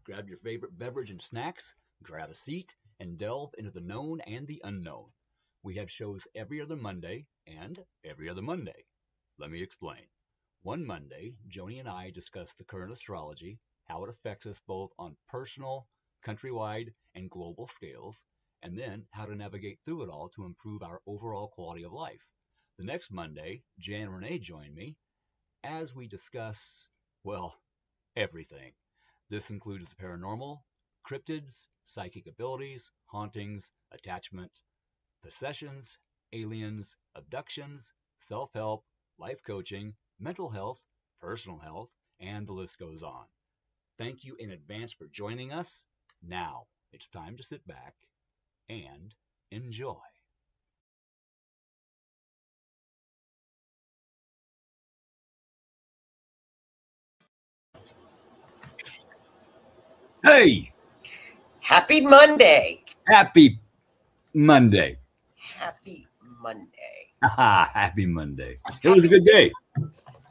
Grab your favorite beverage and snacks, grab a seat, and delve into the known and the unknown. We have shows every other Monday and every other Monday. Let me explain. One Monday, Joni and I discuss the current astrology, how it affects us both on personal, countrywide, and global scales, and then how to navigate through it all to improve our overall quality of life. The next Monday, Jan and Renee join me as we discuss, well, everything. This includes the paranormal, cryptids, psychic abilities, hauntings, attachment, possessions, aliens, abductions, self help, life coaching, mental health, personal health, and the list goes on. Thank you in advance for joining us. Now it's time to sit back and enjoy. Hey, Happy Monday. happy Monday. Happy Monday. Happy Monday. It was a good day.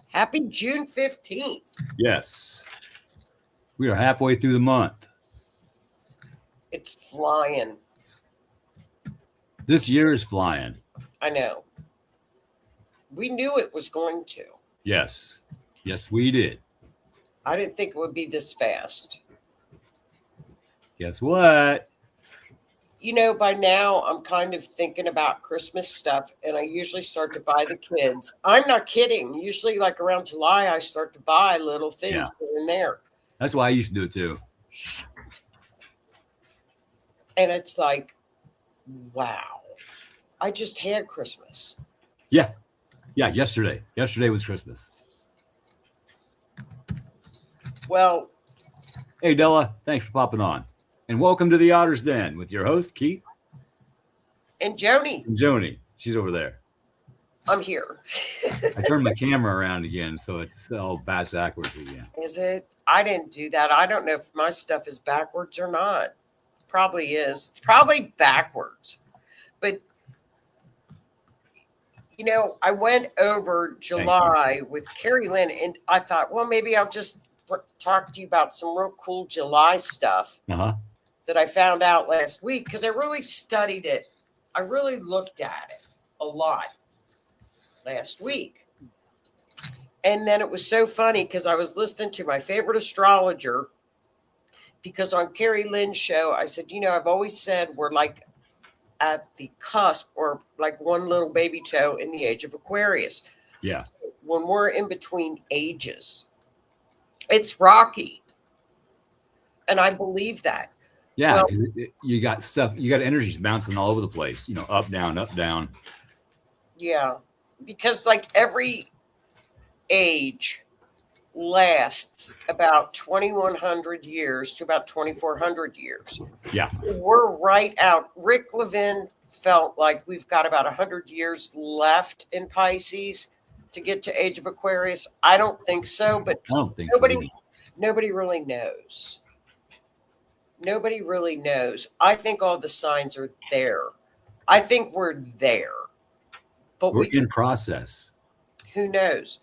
Happy June 15th. Yes. We are halfway through the month. It's flying. This year is flying. I know. We knew it was going to. Yes. Yes, we did. I didn't think it would be this fast. Guess what? You know, by now I'm kind of thinking about Christmas stuff, and I usually start to buy the kids. I'm not kidding. Usually, like around July, I start to buy little things here and there. That's why I used to do it too. And it's like, wow. I just had Christmas. Yeah. Yeah, yesterday. Yesterday was Christmas. Well, hey, Della, thanks for popping on. And welcome to the Otter's Den with your host, Keith. And Joni. And Joni. She's over there. I'm here. I turned my camera around again, so it's all backwards again. Is it? I didn't do that. I don't know if my stuff is backwards or not. It probably is. It's probably backwards. But, you know, I went over July with Carrie Lynn, and I thought, well, maybe I'll just talk to you about some real cool July stuff that I found out last week, because I really studied it. I really looked at it a lot last week. And then it was so funny because I was listening to my favorite astrologer, because on Carrie Lynn's show, I said, you know, I've always said we're like at the cusp, or like one little baby toe in the age of Aquarius. Yeah. When we're in between ages, it's rocky. And I believe that. Yeah. Well, you got stuff, you got energies bouncing all over the place, you know, up, down, up, down. Yeah. Because like every age lasts about 2,100 years to about 2,400 years. Yeah. We're right out. Rick Levin felt like we've got about 100 years left in Pisces to get to age of Aquarius. I don't think so, but I don't think nobody really knows. Nobody really knows. I think all the signs are there. I think we're there. But we're in process. Who knows?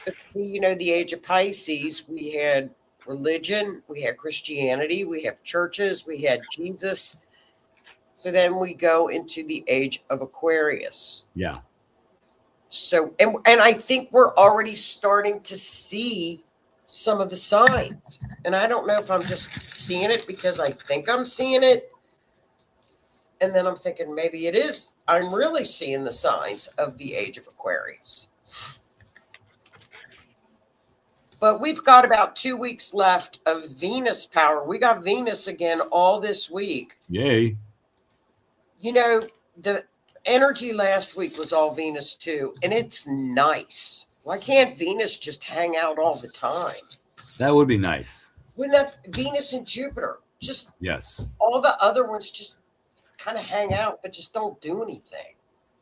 But see, you know, the age of Pisces, we had religion, we had Christianity, we have churches, we had Jesus. So then we go into the age of Aquarius. Yeah. So, and I think we're already starting to see some of the signs. And I don't know if I'm just seeing it because I think I'm seeing it. And then I'm thinking maybe it is. I'm really seeing the signs of the age of Aquarius. But we've got about 2 weeks left of Venus power. We got Venus again all this week. Yay. You know, the energy last week was all Venus too. And it's nice. Why can't Venus just hang out all the time? That would be nice. Wouldn't that Venus and Jupiter? Just yes. All the other ones just kind of hang out, but just don't do anything.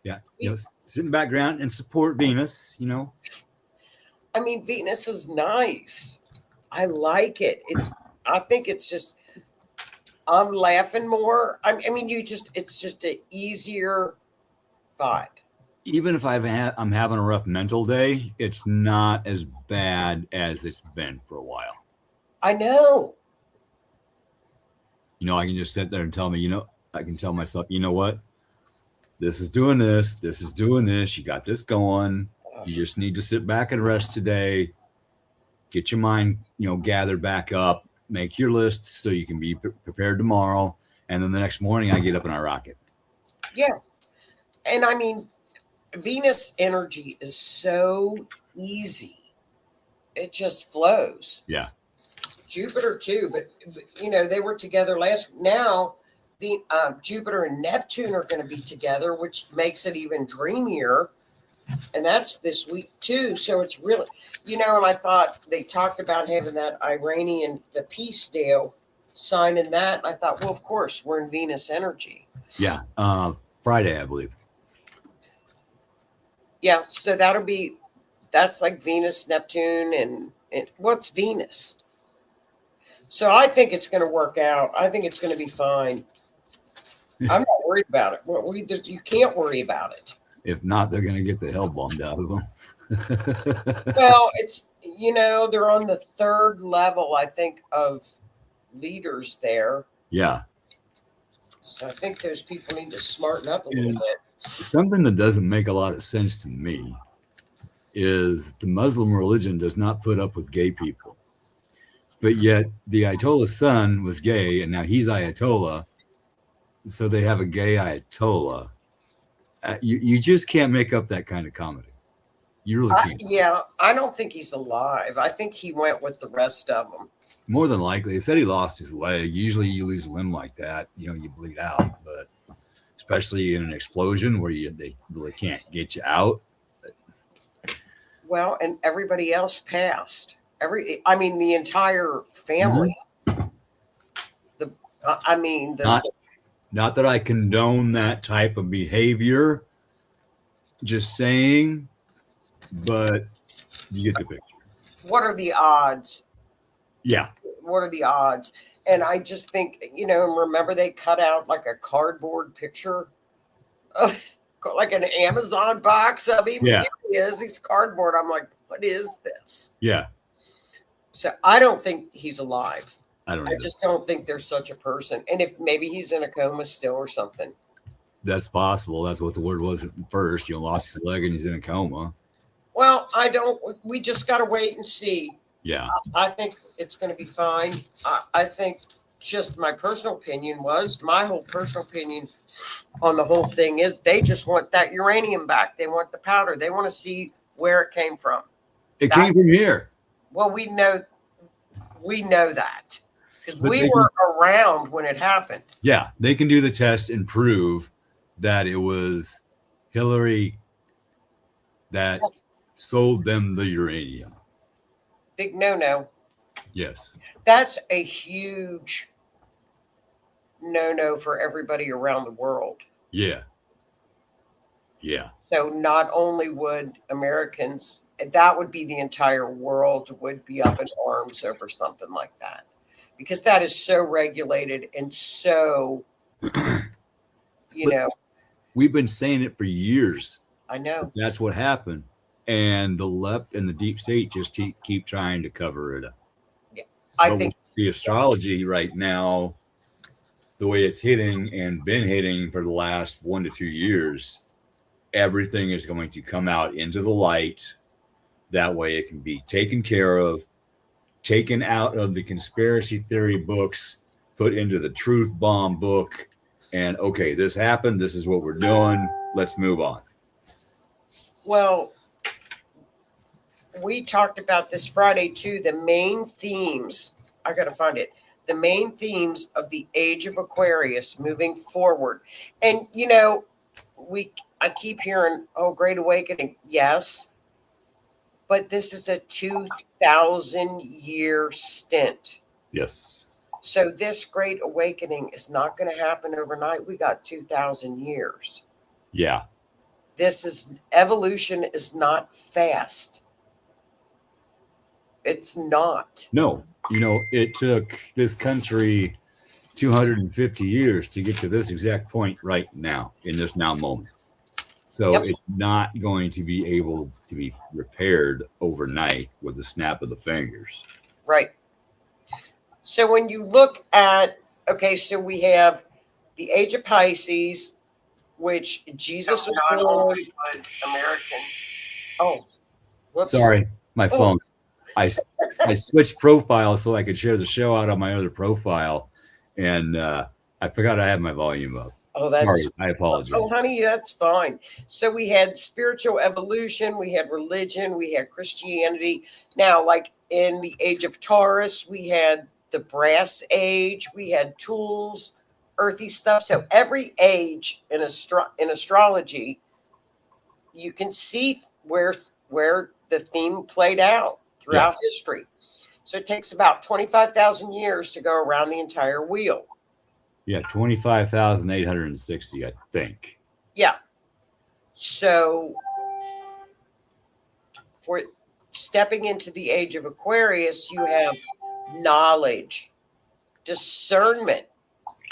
Yeah. Yes. Sit in the background and support Venus, you know. I mean, Venus is nice. I like it. I think it's just, I'm laughing more. I mean, it's just an easier vibe. Even if I'm having a rough mental day, it's not as bad as it's been for a while. I know. I can just sit there and tell me, I can tell myself, you know what? This is doing this. This is doing this. You got this going. You just need to sit back and rest today. Get your mind, gathered back up. Make your lists so you can be prepared tomorrow. And then the next morning, I get up and I rock it. Yeah. And I mean, Venus energy is so easy. It just flows. Yeah. Jupiter too, but they were together last. Now, the Jupiter and Neptune are going to be together, which makes it even dreamier. And that's this week too. So it's really, and I thought they talked about having that Iranian, the peace deal, signing that. I thought, well, of course, we're in Venus energy. Yeah. Friday, I believe. Yeah. So that's like Venus, Neptune, and what's Venus? So I think it's going to work out. I think it's going to be fine. I'm not worried about it. You can't worry about it. If not, they're going to get the hell bombed out of them. Well, it's, they're on the third level, I think, of leaders there. Yeah. So I think those people need to smarten up a little bit. Something that doesn't make a lot of sense to me is the Muslim religion does not put up with gay people. But yet the Ayatollah's son was gay, and now he's Ayatollah. So they have a gay Ayatollah. You just can't make up that kind of comedy. You really can't. Yeah, I don't think he's alive. I think he went with the rest of them. More than likely. They said he lost his leg. Usually you lose a limb like that, you bleed out. But especially in an explosion where they really can't get you out. Well, and everybody else passed. The entire family. Mm-hmm. Not that I condone that type of behavior, just saying, but you get the picture. What are the odds? Yeah. What are the odds? And I just think, remember they cut out like a cardboard picture, like an Amazon box of him. Yeah. Here he is. He's cardboard. I'm like, what is this? Yeah. So I don't think he's alive. I just don't think there's such a person. And if maybe he's in a coma still or something. That's possible. That's what the word was at first. Lost his leg and he's in a coma. Well, we just got to wait and see. Yeah. I think it's going to be fine. I think just my whole personal opinion on the whole thing is they just want that uranium back. They want the powder. They want to see where it came from. It came from here. Well, we know that. Because we were around when it happened. Yeah, they can do the test and prove that it was Hillary that sold them the uranium. Big no-no. Yes. That's a huge no-no for everybody around the world. Yeah. Yeah. So not only would Americans, that would be the entire world would be up in arms over something like that. Because that is so regulated and so, We've been saying it for years. I know. That's what happened. And the left and the deep state just keep trying to cover it up. Yeah, I think the astrology right now, the way it's hitting and been hitting for the last 1 to 2 years, everything is going to come out into the light. That way it can be taken care of, taken out of the conspiracy theory books, put into the truth bomb book, and okay, this happened. This is what we're doing. Let's move on. Well, we talked about this Friday too. The main themes, I got to find it. The main themes of the age of Aquarius moving forward. And, I keep hearing, Great Awakening. Yes. But this is a 2,000-year stint. Yes. So this Great Awakening is not going to happen overnight. We got 2,000 years. Yeah. Evolution is not fast. It's not. No. It took this country 250 years to get to this exact point right now, in this now moment. So It's not going to be able to be repaired overnight with the snap of the fingers. Right. So when you look at Okay, so we have the age of Pisces, which Jesus was born. Americans. Oh, whoops. Sorry, my phone. I switched profiles so I could share the show out on my other profile, and I forgot I had my volume up. Oh, that's sorry. I apologize. Oh, honey, that's fine. So we had spiritual evolution, we had religion, we had Christianity. Now, like in the age of Taurus, we had the brass age, we had tools, earthy stuff. So every age in astrology, you can see where the theme played out throughout history. So it takes about 25,000 years to go around the entire wheel. Yeah, 25,860, I think. Yeah. So for stepping into the age of Aquarius, you have knowledge, discernment.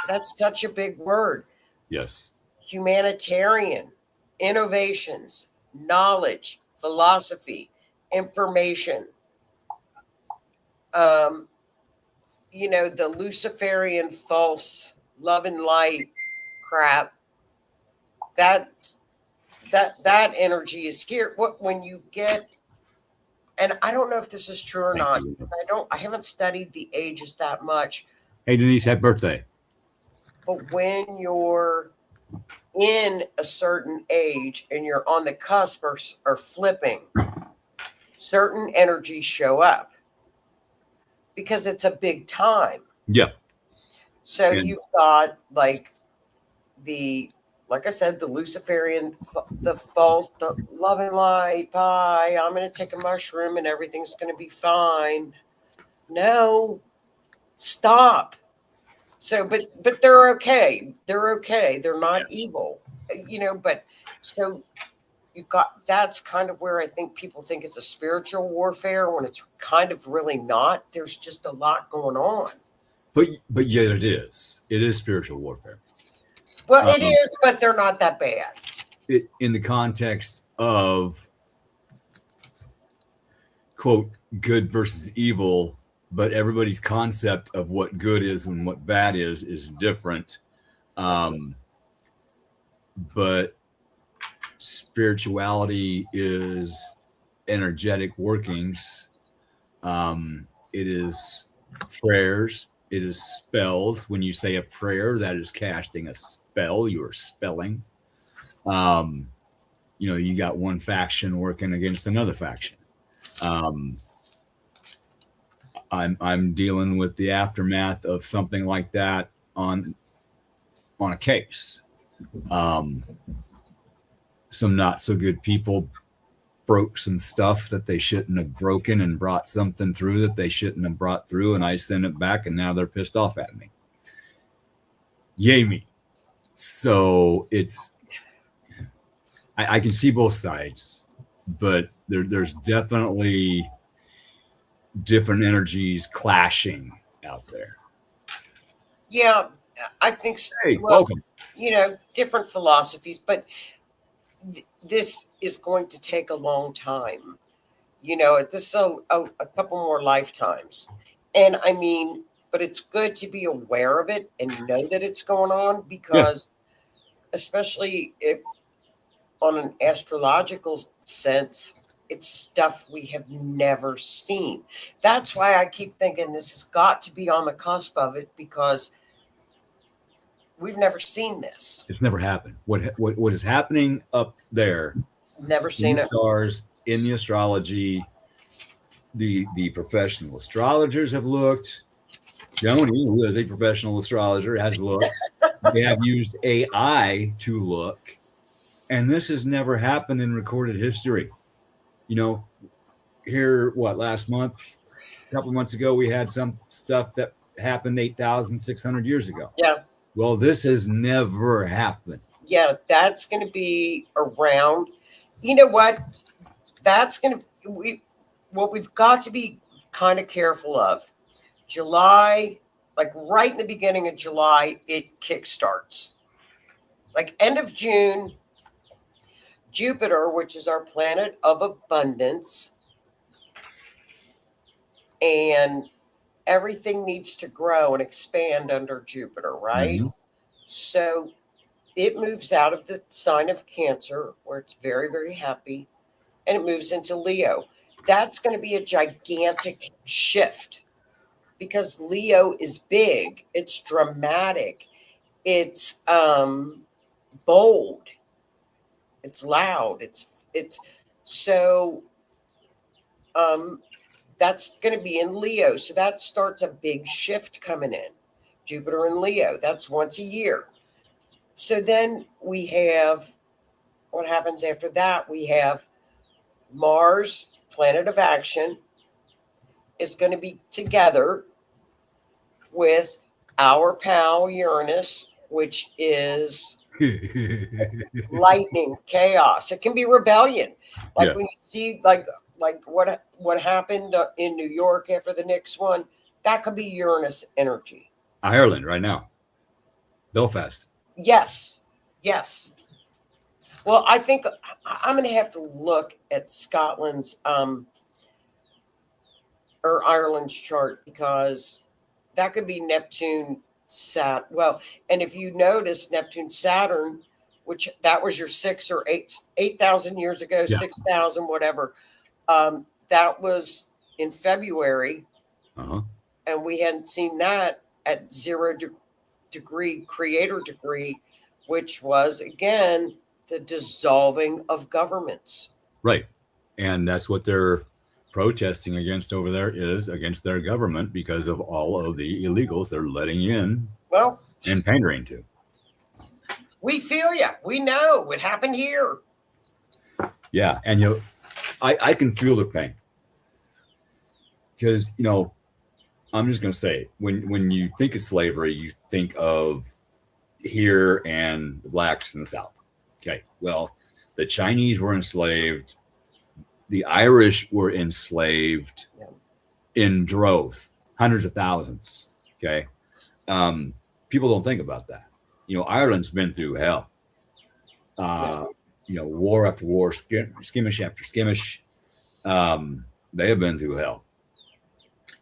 That's such a big word. Yes. Humanitarian, innovations, knowledge, philosophy, information. The Luciferian false love and light crap. That energy is scary. When you get, and I don't know if this is true or not. I haven't studied the ages that much. Hey Denise, happy birthday. But when you're in a certain age and you're on the cusp or flipping, certain energies show up because it's a big time. Yeah. So you've got like I said, the Luciferian, the false, the love and light. Bye. I'm going to take a mushroom and everything's going to be fine. No, stop. So, but they're okay. They're okay. They're not evil, but so you got, that's kind of where I think people think it's a spiritual warfare when it's kind of really not. There's just a lot going on. But yet it is. It is spiritual warfare. Well, it is, but they're not that bad. In the context of, quote, good versus evil, but everybody's concept of what good is and what bad is different. But spirituality is energetic workings. It is prayers. It is spells. When you say a prayer, that is casting a spell. You are spelling. You got one faction working against another faction. I'm dealing with the aftermath of something like that on a case. Some not so good people broke some stuff that they shouldn't have broken and brought something through that they shouldn't have brought through, and I sent it back, and now they're pissed off at me. Yay me. So it's, I can see both sides, but there's definitely different energies clashing out there. Yeah, I think so. Hey, welcome. Different philosophies, but this is going to take a long time. This is a couple more lifetimes. And I mean, but it's good to be aware of it and know that it's going on, because especially if on an astrological sense, it's stuff we have never seen. That's why I keep thinking this has got to be on the cusp of it, because we've never seen this. It's never happened. What is happening up there? Never seen it. Stars in the astrology. The professional astrologers have looked. Joni, who is a professional astrologer, has looked. They have used AI to look, and this has never happened in recorded history. Here, last month, a couple months ago, we had some stuff that happened 8,600 years ago. Yeah. Well, this has never happened. Yeah, that's going to be around. You know what? That's going to what we've got to be kind of careful of. July, like right in the beginning of July, it kickstarts. Like end of June, Jupiter, which is our planet of abundance, and everything needs to grow and expand under Jupiter, right? So it moves out of the sign of Cancer, where it's very, very happy, and it moves into Leo. That's going to be a gigantic shift because Leo is big, it's dramatic, it's bold, it's loud, it's so that's going to be in Leo. So that starts a big shift coming in. Jupiter in Leo, that's once a year. So then we have, what happens after that? We have Mars, planet of action, is going to be together with our pal Uranus, which is lightning, chaos. It can be rebellion. Like when you see like what happened in New York after the Knicks won, that could be Uranus energy. Ireland right now. Belfast. Yes. Well, I think I'm going to have to look at Scotland's or Ireland's chart, because that could be Neptune, Saturn. Well, and if you notice Neptune, Saturn, which that was your 6 or 8,000 years ago, 6,000, whatever. That was in February, and we hadn't seen that at 0 degree creator degree, which was again the dissolving of governments. Right, and that's what they're protesting against over there, is against their government because of all of the illegals they're letting in. Well, and pandering to. We feel you. We know what happened here. Yeah, and I can feel the pain, because I'm just going to say, when you think of slavery, you think of here and the blacks in the South. Okay, well, the Chinese were enslaved. The Irish were enslaved in droves, hundreds of thousands. Okay, people don't think about that. Ireland's been through hell. War after war, skirmish after skirmish. They have been through hell,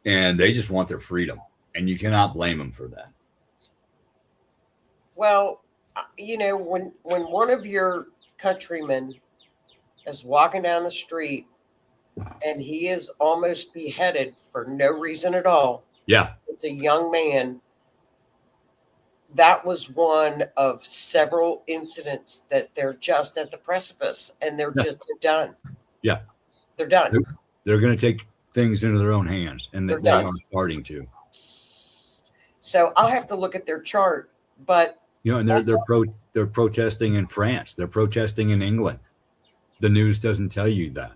and they just want their freedom, and you cannot blame them for that. Well, when one of your countrymen is walking down the street and he is almost beheaded for no reason at all. Yeah. It's a young man. That was one of several incidents that they're just at the precipice, and they're done. Yeah. They're done. They're going to take things into their own hands, and they are starting to. So I'll have to look at their chart, but and they're protesting in France. They're protesting in England. The news doesn't tell you that.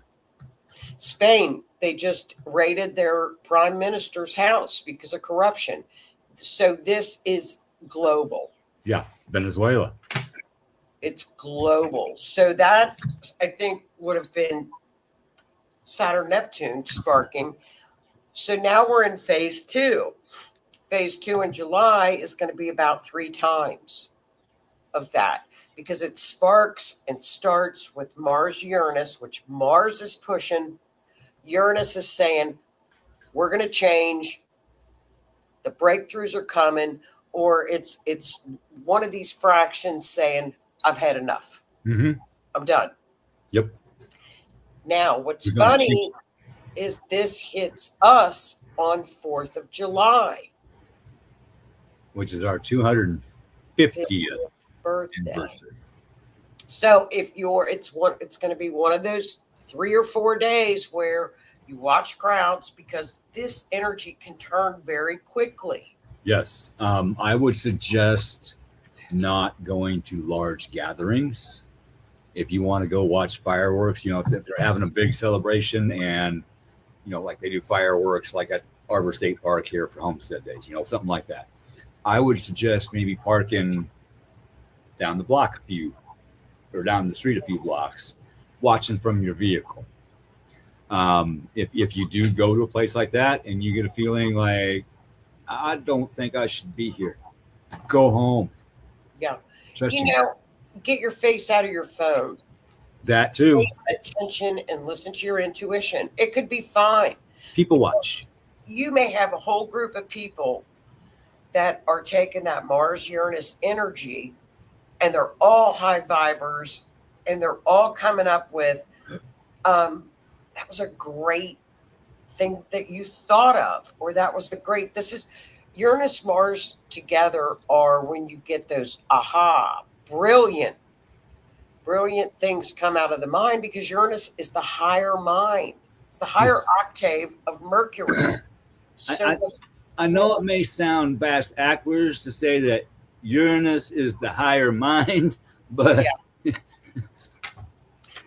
Spain, they just raided their prime minister's house because of corruption. So this is global. Yeah, Venezuela. It's global. So that, I think, would have been Saturn, Neptune sparking. So now we're in phase 2. Phase 2 in July is going to be about 3 times of that, because it sparks and starts with Mars, Uranus, which Mars is pushing. Uranus is saying, we're going to change. The breakthroughs are coming. Or it's one of these fractions saying, I've had enough. Mm-hmm. I'm done. Yep. Now, what's funny is this hits us on 4th of July. Which is our 250th birthday. So if it's going to be one of those 3 or 4 days where you watch crowds, because this energy can turn very quickly. Yes. I would suggest not going to large gatherings. If you want to go watch fireworks, if they're having a big celebration and, like they do fireworks like at Arbor State Park here for Homestead Days, something like that. I would suggest maybe parking down the block down the street a few blocks, watching from your vehicle. If you do go to a place like that and you get a feeling like, I don't think I should be here, go home. Yeah. Get your face out of your phone. That too. Pay attention and listen to your intuition. It could be fine. People watch. you may have a whole group of people that are taking that Mars Uranus energy, and they're all high vibers, and they're all coming up with, that was a great thing that you thought of, or that was the great, this is Uranus, Mars together are when you get those brilliant things come out of the mind, because Uranus is the higher mind. It's the higher octave of Mercury. So I know it may sound backwards to say that Uranus is the higher mind, but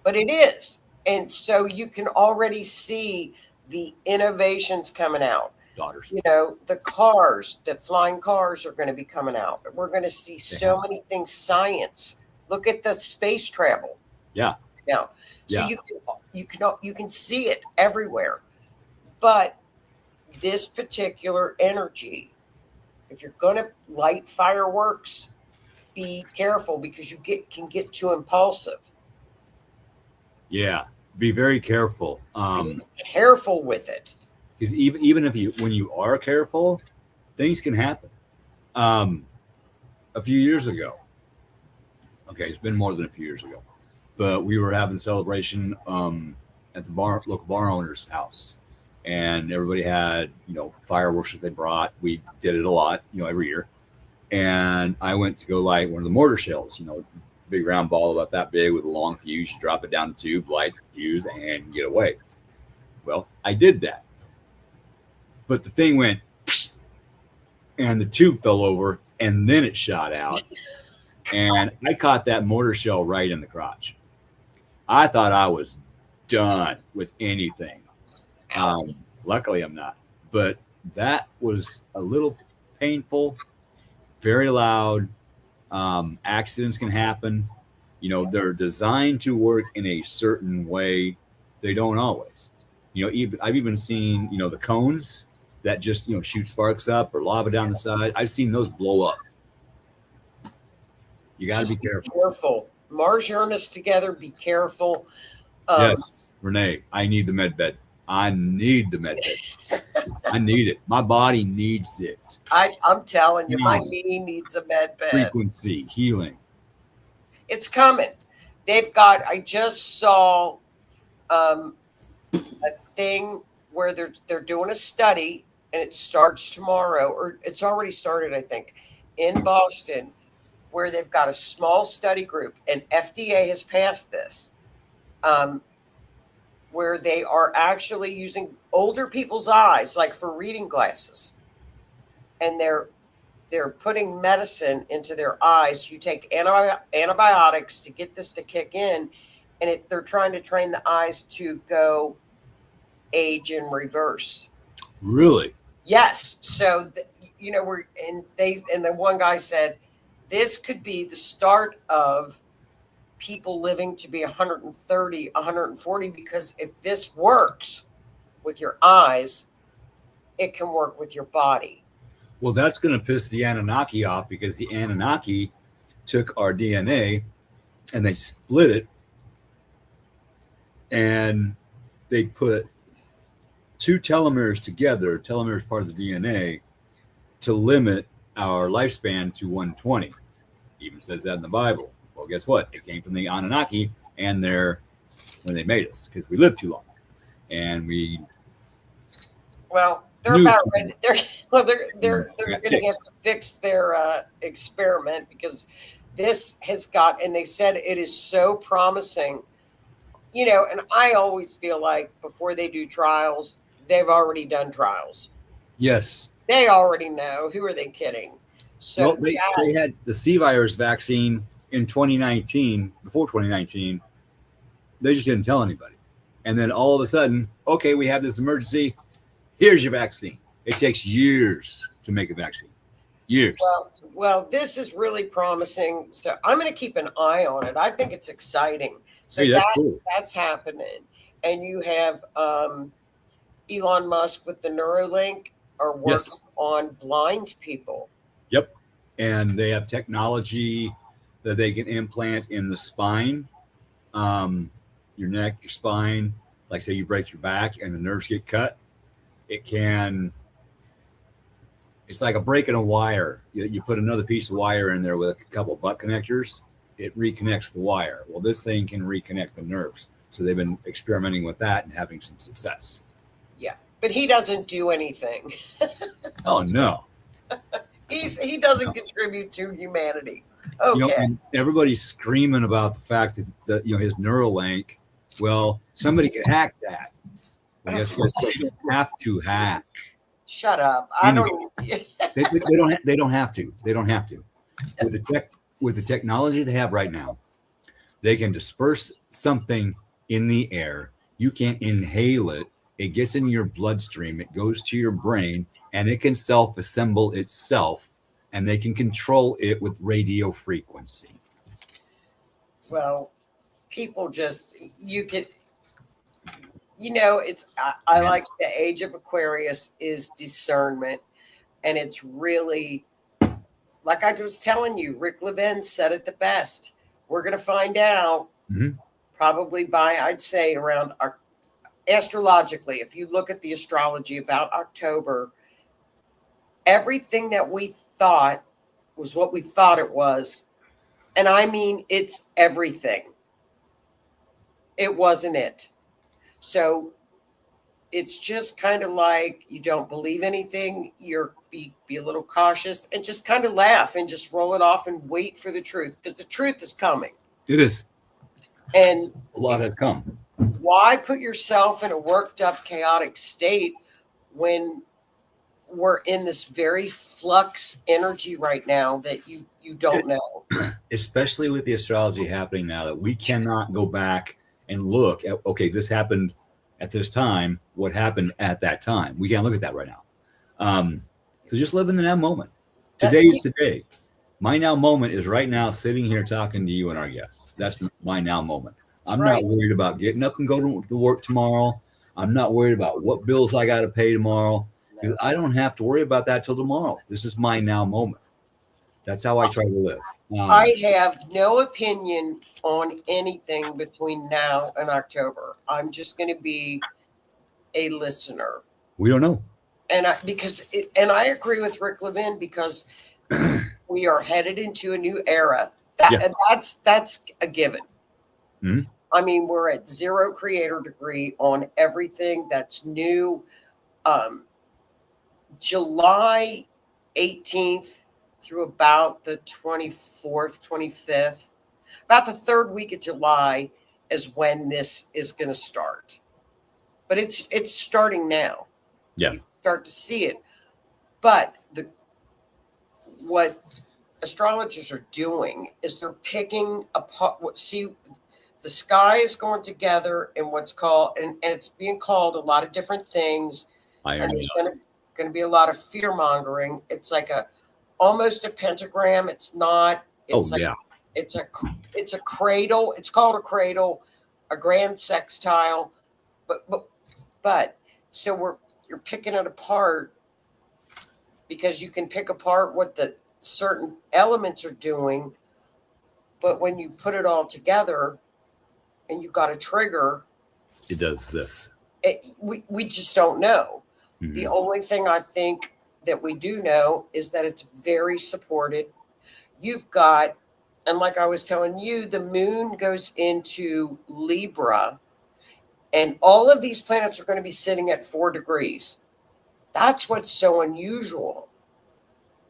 but it is. And so you can already see the innovations coming out. Daughters. You know, the flying cars are going to be coming out. We're going to see so many things. Science. Look at the space travel. Yeah. Now, so you can see it everywhere. But this particular energy, if you're going to light fireworks, be careful, because you can get too impulsive. Yeah, be very careful. Be careful with it. Because even when you are careful, things can happen. A few years ago, okay, it's been more than a few years ago, but we were having a celebration at the local bar owner's house, and everybody had, fireworks that they brought. We did it a lot, every year. And I went to go light one of the mortar shells, big round ball about that big with a long fuse. You drop it down the tube, light the fuse, and get away. Well, I did that. But the thing went, and the tube fell over, and then it shot out. And I caught that mortar shell right in the crotch. I thought I was done with anything. Luckily, I'm not. But that was a little painful, very loud. Accidents can happen. They're designed to work in a certain way. They don't always. I've even seen, the cones that just, shoot sparks up, or lava down the side. I've seen those blow up. You got to be careful. Mars Uranus together, be careful. Yes, Renee, I need the med bed. I need the med bed. I need it. My body needs it. I'm telling you, my knee needs a med bed. Frequency, healing. It's coming. I just saw a thing where they're doing a study, and it starts tomorrow, or it's already started, I think, in Boston, where they've got a small study group, and FDA has passed this, where they are actually using older people's eyes, like for reading glasses, and they're putting medicine into their eyes. You take antibiotics to get this to kick in, and they're trying to train the eyes to go age in reverse. Really? Yes. So the one guy said, this could be the start of people living to be 130, 140, because if this works with your eyes, it can work with your body. Well, that's going to piss the Anunnaki off, because the Anunnaki took our DNA and they split it, and they put two telomeres together, telomeres part of the DNA, to limit our lifespan to 120. Even says that in the Bible. Well, guess what? It came from the Anunnaki, and when they made us, because we lived too long, and we. Well, they're about ready. They're going to have to fix their experiment, because this has got, and they said it is so promising. And I always feel like before they do trials, they've already done trials. Yes. They already know. Who are they kidding? So they had the C virus vaccine in 2019, before 2019. They just didn't tell anybody. And then all of a sudden, okay, we have this emergency. Here's your vaccine. It takes years to make a vaccine. Years. Well, this is really promising. So I'm going to keep an eye on it. I think it's exciting. So cool. That's happening. And you have Elon Musk with the Neuralink are working on blind people. Yep. And they have technology that they can implant in the spine, your neck, your spine. Like say you break your back and the nerves get cut. It can. It's like a break in a wire. You put another piece of wire in there with a couple of butt connectors. It reconnects the wire. Well, this thing can reconnect the nerves. So they've been experimenting with that and having some success. Yeah, but he doesn't do anything. Oh no. He doesn't contribute to humanity. Okay. And everybody's screaming about the fact that his Neuralink. Well, somebody can hack that. I guess they don't have to hack. Shut up! Anyway, they don't have to. They don't have to. With the technology they have right now, they can disperse something in the air. You can inhale it. It gets in your bloodstream. It goes to your brain, and it can self-assemble itself. And they can control it with radio frequency. Well, people just it's I like the age of Aquarius is discernment, and it's really like I was telling you, Rick Levin said it the best. We're going to find out probably by, I'd say, around astrologically. If you look at the astrology about October, everything that we thought was what we thought it was. And I mean, it's everything. It wasn't it. So it's just kind of like you don't believe anything. You're be a little cautious and just kind of laugh and just roll it off and wait for the truth, because the truth is coming. It is. And a lot has come. Why put yourself in a worked up, chaotic state when we're in this very flux energy right now that you don't know? Especially with the astrology happening now, that we cannot go back and look at, okay, this happened at this time. What happened at that time? We can't look at that right now. So just live in the now moment. Today is today. My now moment is right now, sitting here talking to you and our guests. That's my now moment. I'm not worried about getting up and going to work tomorrow. I'm not worried about what bills I got to pay tomorrow. No. I don't have to worry about that till tomorrow. This is my now moment. That's how I try to live. I have no opinion on anything between now and October. I'm just going to be a listener. We don't know. And I agree with Rick Levin, because we are headed into a new era. That's a given. Mm-hmm. I mean, we're at 0 creator degree on everything that's new. July 18th through about the 24th, 25th, about the 3rd week of July is when this is going to start. But it's starting now. Yeah. You start to see it. But what astrologers are doing is they're picking apart the sky is going together in what's called, and it's being called a lot of different things. And there's going to be a lot of fear mongering. It's like almost a pentagram. It's not. It's It's a cradle. It's called a cradle, a grand sextile. But so you're picking it apart, because you can pick apart what the certain elements are doing. But when you put it all together and you've got a trigger, it does this. We just don't know. Mm-hmm. The only thing I think that we do know is that it's very supported. You've got, and like I was telling you, the moon goes into Libra, and all of these planets are going to be sitting at 4 degrees. That's what's so unusual.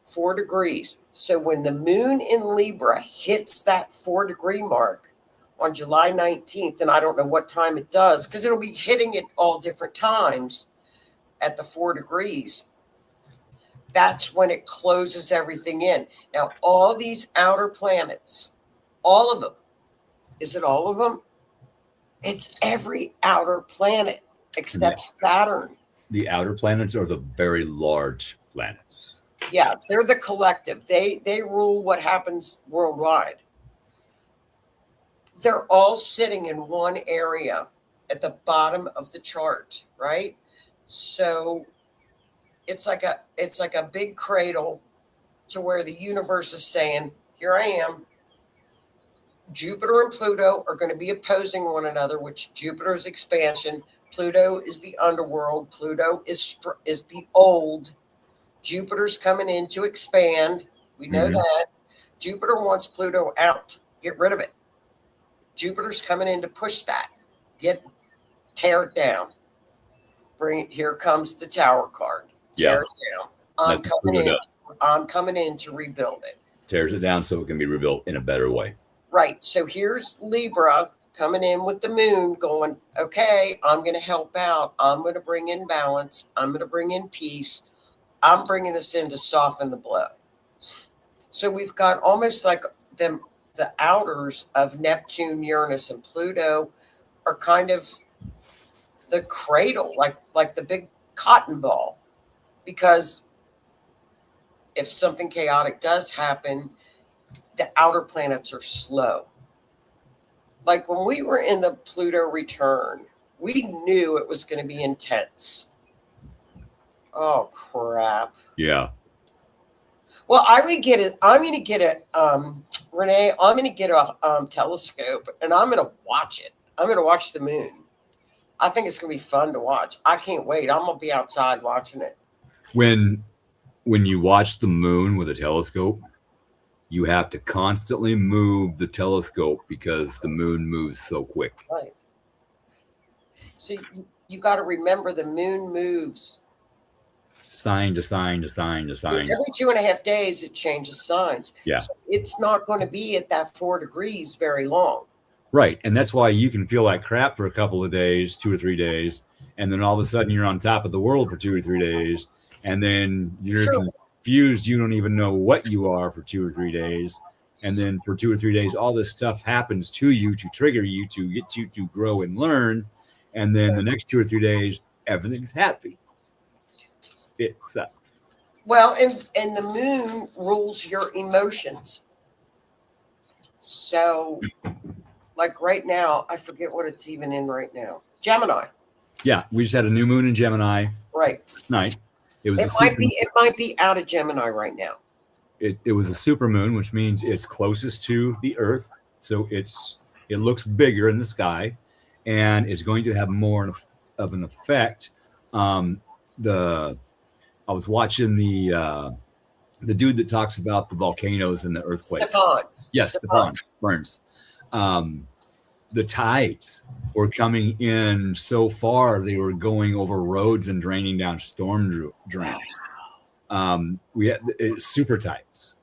4 degrees. So when the moon in Libra hits that 4-degree mark on July 19th, and I don't know what time it does, because it'll be hitting it all different times at the 4 degrees. That's when it closes everything in. Now, all these outer planets, all of them, is it all of them? It's every outer planet except Saturn. The outer planets are the very large planets. Yeah, they're the collective. They rule what happens worldwide. They're all sitting in one area at the bottom of the chart, right? So it's like a big cradle to where the universe is saying, here I am. Jupiter and Pluto are going to be opposing one another, which Jupiter's expansion, Pluto is the underworld. Pluto is the old. Jupiter's coming in to expand. We know that. Jupiter wants Pluto out. Get rid of it. Jupiter's coming in to push that. Tear it down. Here comes the Tower card. Tear it down. I'm coming in to rebuild it. Tears it down so it can be rebuilt in a better way. Right. So here's Libra coming in with the moon going, okay, I'm going to help out. I'm going to bring in balance. I'm going to bring in peace. I'm bringing this in to soften the blow. So we've got almost like the outers of Neptune, Uranus, and Pluto are kind of the cradle, like the big cotton ball. Because if something chaotic does happen, the outer planets are slow. Like when we were in the Pluto return, we knew it was going to be intense. Oh, crap. Yeah. Well, I'm going to get it. Renee, I'm going to get a telescope and I'm going to watch it. I'm going to watch the moon. I think it's going to be fun to watch. I can't wait. I'm going to be outside watching it. When you watch the moon with a telescope, you have to constantly move the telescope because the moon moves so quick. Right. So you got to remember the moon moves. Sign to sign to sign to sign. Every 2.5 days, it changes signs. Yeah. So it's not going to be at that 4 degrees very long. Right. And that's why you can feel like crap for a couple of days, 2 or 3 days. And then all of a sudden you're on top of the world for 2 or 3 days. And then you're confused. You don't even know what you are for 2 or 3 days. And then for 2 or 3 days, all this stuff happens to you to trigger you, to get you to grow and learn. And then the next 2 or 3 days, everything's happy. It sucks. Well, and the moon rules your emotions. So, like right now, I forget what it's even in right now. Gemini. Yeah, we just had a new moon in Gemini. Right. Night. It might be out of Gemini right now. It was a super moon, which means it's closest to the Earth, so it looks bigger in the sky, and it's going to have more of an effect. I was watching the dude that talks about the volcanoes and the earthquakes. Stefan Burns. The tides were coming in so far, they were going over roads and draining down storm drains. We had super tides.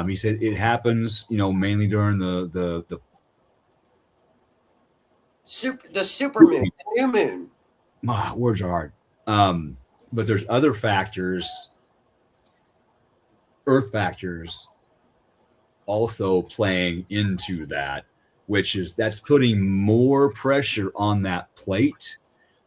He said it happens, mainly during the super moon, the new moon. Words are hard. But there's other factors, earth factors, also playing into that, that's putting more pressure on that plate.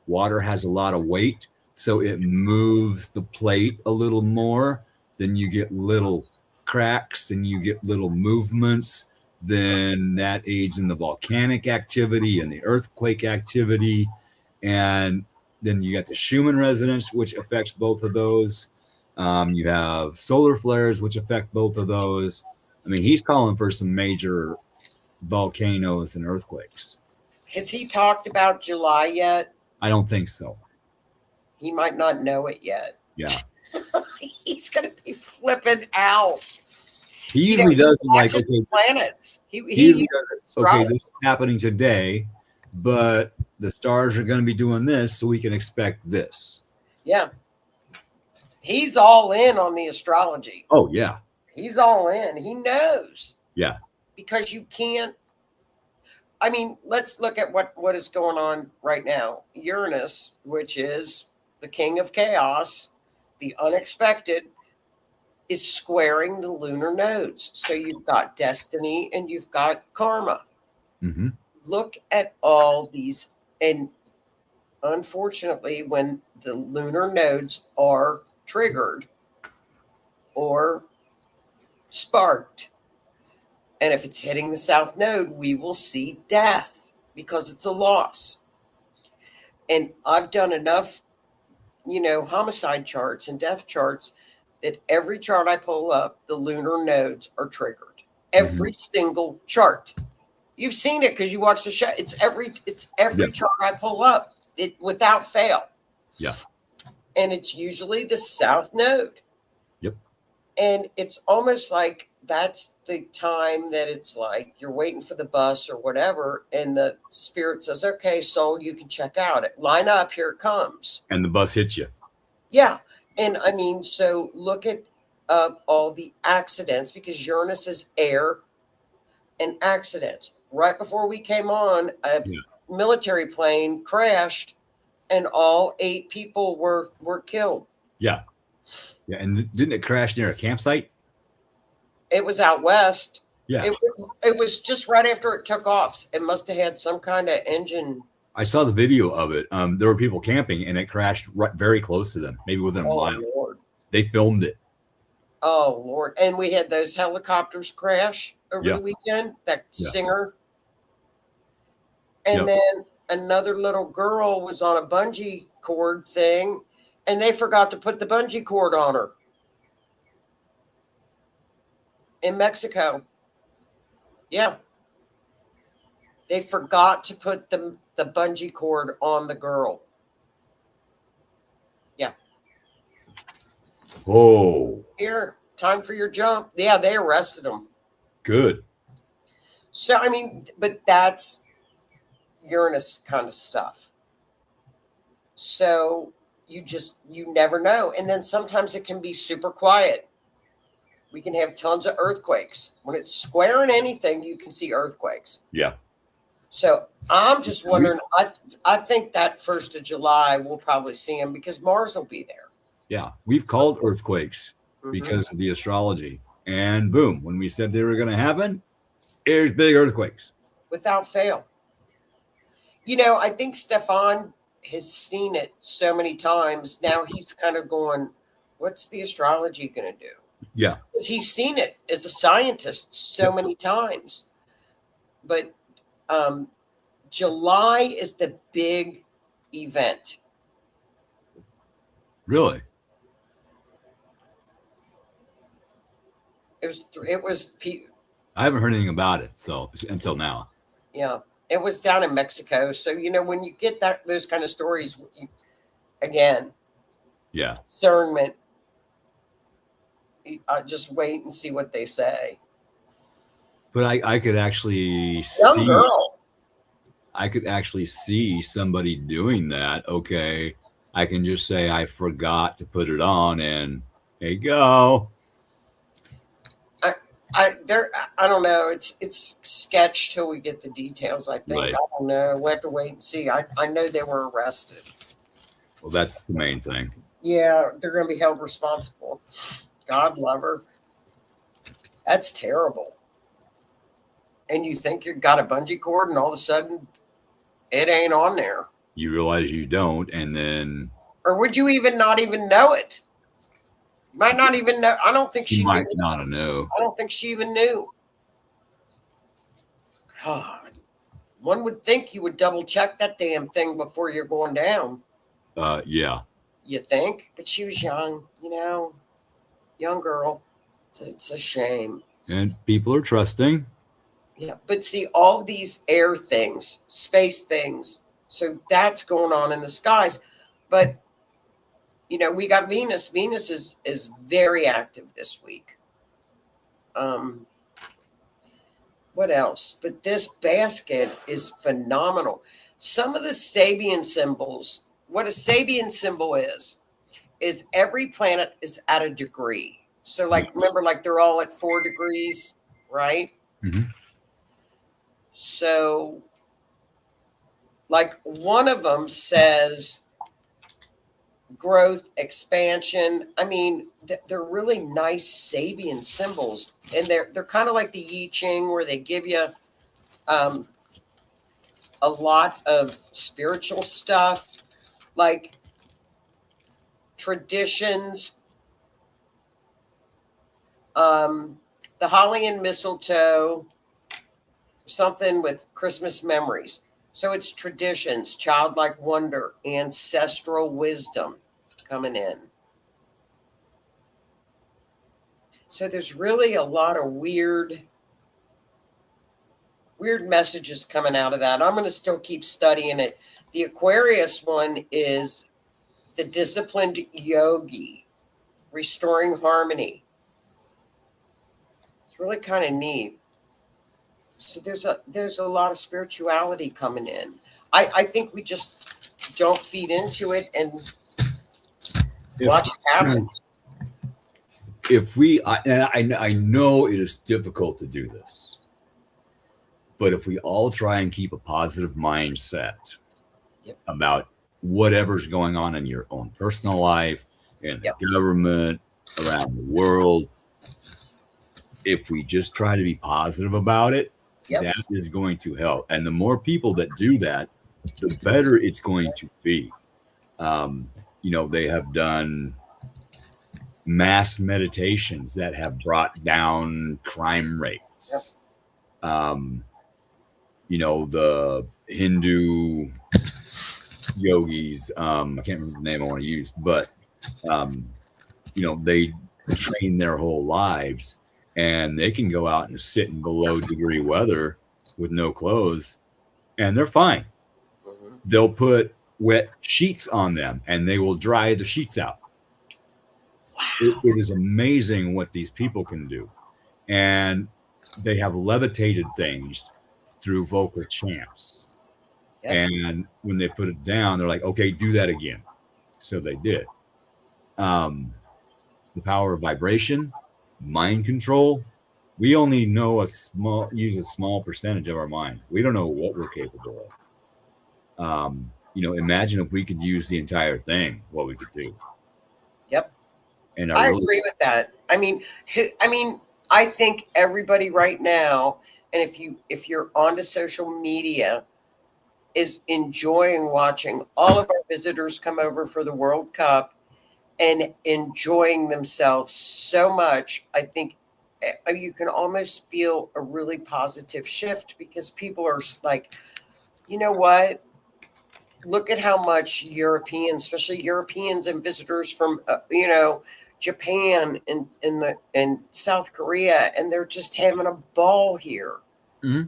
Water has a lot of weight, so it moves the plate a little more. Then you get little cracks and you get little movements. Then that aids in the volcanic activity and the earthquake activity. And then you got the Schumann resonance, which affects both of those. You have solar flares, which affect both of those. I mean, he's calling for some major volcanoes and earthquakes. Has he talked about July yet? I don't think so. He might not know it yet. Yeah. He's going to be flipping out. He usually does like, okay, planets. He does, okay, this is happening today, but the stars are going to be doing this, so we can expect this. Yeah. He's all in on the astrology. Oh, yeah. He's all in. He knows. Yeah. Because you can't. I mean, let's look at what is going on right now. Uranus, which is the king of chaos, the unexpected, is squaring the lunar nodes. So you've got destiny and you've got karma. Mm-hmm. Look at all these. And unfortunately, when the lunar nodes are triggered or sparked, and if it's hitting the south node, we will see death because it's a loss. And I've done enough, homicide charts and death charts that every chart I pull up, the lunar nodes are triggered. Every single chart. You've seen it because you watch the show. It's every chart I pull up it without fail. Yeah. And it's usually the south node. Yep. And it's almost like that's the time that it's like you're waiting for the bus or whatever. And the spirit says, okay, soul, you can check out. Line up, here it comes. And the bus hits you. Yeah. And I mean, so look at all the accidents, because Uranus is air and accidents. Right before we came on, a military plane crashed and all 8 people were killed. Yeah. Yeah. And didn't it crash near a campsite? It was out west. Yeah. It was just right after it took off. It must have had some kind of engine. I saw the video of it. There were people camping and it crashed very close to them, maybe within a mile. Lord. They filmed it. Oh, Lord. And we had those helicopters crash over the weekend, that singer. And then another little girl was on a bungee cord thing, and they forgot to put the bungee cord on her in Mexico. Yeah. They forgot to put the bungee cord on the girl. Yeah. Whoa. Here, time for your jump. Yeah, they arrested him. Good. So, I mean, but that's Uranus kind of stuff. So you never know. And then sometimes it can be super quiet. We can have tons of earthquakes. When it's squaring anything, you can see earthquakes. Yeah. So I'm just wondering, I think that 1st of July we'll probably see them because Mars will be there. Yeah. We've called earthquakes because of the astrology. And boom, when we said they were going to happen, there's big earthquakes. Without fail. You know, I think Stefan has seen it so many times. Now he's kind of going, what's the astrology going to do? Yeah. Because he's seen it as a scientist so many times. But July is the big event. Really? It was. I haven't heard anything about it until now. Yeah, it was down in Mexico. So when you get those kind of stories, again, discernment. Just wait and see what they say. But I could actually I could actually see somebody doing that. Okay, I can just say I forgot to put it on, and there you go. I don't know. It's sketch till we get the details. I think. Right. I don't know. We'll have to wait and see. I know they were arrested. Well, that's the main thing. Yeah, they're going to be held responsible. God love her. That's terrible. And you think you've got a bungee cord, and all of a sudden, it ain't on there. You realize you don't, and then. Or would you not even know it? You might not even know. I don't think she might not know. I don't think she even knew. God, one would think you would double check that damn thing before you're going down. Yeah. You think? But she was young, young girl. It's a shame. And people are trusting. Yeah, but see, all these air things, space things, so that's going on in the skies. But we got Venus. Venus is very active this week. What else? But this basket is phenomenal. Some of the Sabian symbols, what a Sabian symbol is every planet is at a degree. So remember, they're all at 4 degrees, right? Mm-hmm. So one of them says growth, expansion. I mean, they're really nice Sabian symbols, and they're kind of like the I Ching, where they give you a lot of spiritual stuff, like traditions, the holly and mistletoe, something with Christmas memories. So it's traditions, childlike wonder, ancestral wisdom coming in. So there's really a lot of weird messages coming out of that. I'm going to still keep studying it. The Aquarius one is the disciplined yogi, restoring harmony. It's really kind of neat. So there's a lot of spirituality coming in. I think we just don't feed into it and watch it happen. If we, I know it is difficult to do this, but if we all try and keep a positive mindset about whatever's going on in your own personal life, in the government, around the world, if we just try to be positive about it, that is going to help. And the more people that do that, the better it's going to be. They have done mass meditations that have brought down crime rates. The Hindu yogis, I can't remember the name I want to use, but they train their whole lives, and they can go out and sit in below degree weather with no clothes, and they're fine. Mm-hmm. They'll put wet sheets on them, and they will dry the sheets out. Wow. It is amazing what these people can do. And they have levitated things through vocal chants. Yep. And when they put it down, they're like, okay, do that again. So they did. The power of vibration, mind control. We only know use a small percentage of our mind. We don't know what we're capable of. Imagine if we could use the entire thing, what we could do. Yep. And I agree with that. I mean, I think everybody right now, and if you're onto social media, is enjoying watching all of our visitors come over for the World Cup and enjoying themselves so much. I think you can almost feel a really positive shift, because people are like, you know what? Look at how much Europeans, especially Europeans and visitors from, Japan and South Korea, and they're just having a ball here. Mm-hmm.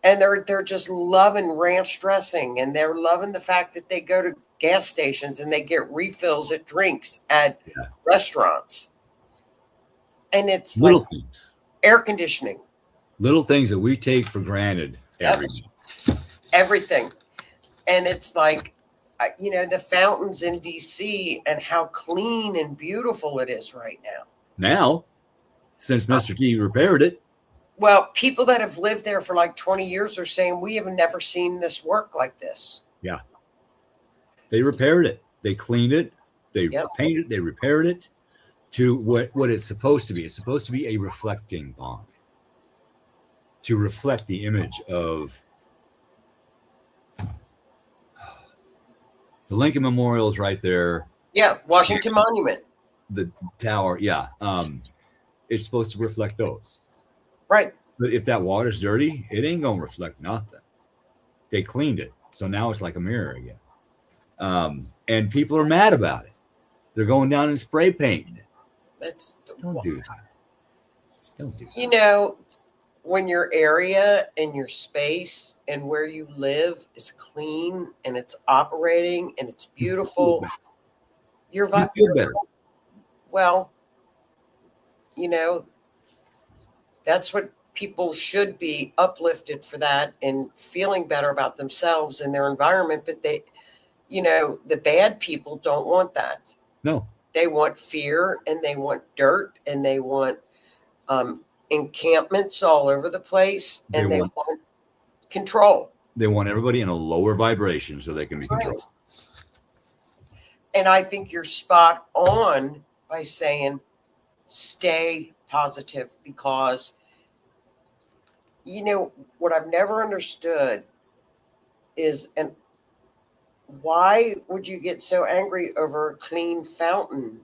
And they're just loving ranch dressing, and they're loving the fact that they go to gas stations and they get refills at drinks at restaurants. And it's little like things. Air conditioning. Little things that we take for granted every day. Everything. And it's like, the fountains in DC and how clean and beautiful it is right now. Now, since Mr. T repaired it. Well, people that have lived there for like 20 years are saying, we have never seen this work like this. Yeah. They repaired it. They cleaned it. They painted it. They repaired it to what it's supposed to be. It's supposed to be a reflecting pond, to reflect the image of the Lincoln Memorial is right there. Yeah, Washington Monument. The tower, it's supposed to reflect those. Right. But if that water's dirty, it ain't going to reflect nothing. They cleaned it. So now it's like a mirror again. And people are mad about it. They're going down and spray painting it. Don't do that. Don't do that. When your area and your space and where you live is clean and it's operating and it's beautiful, you feel better. Well, that's what people should be uplifted for, that and feeling better about themselves and their environment. But they, the bad people don't want that. No. They want fear, and they want dirt, and they want encampments all over the place, and they want control. They want everybody in a lower vibration so they can be controlled. And I think you're spot on by saying stay positive, because what I've never understood is, and why would you get so angry over a clean fountain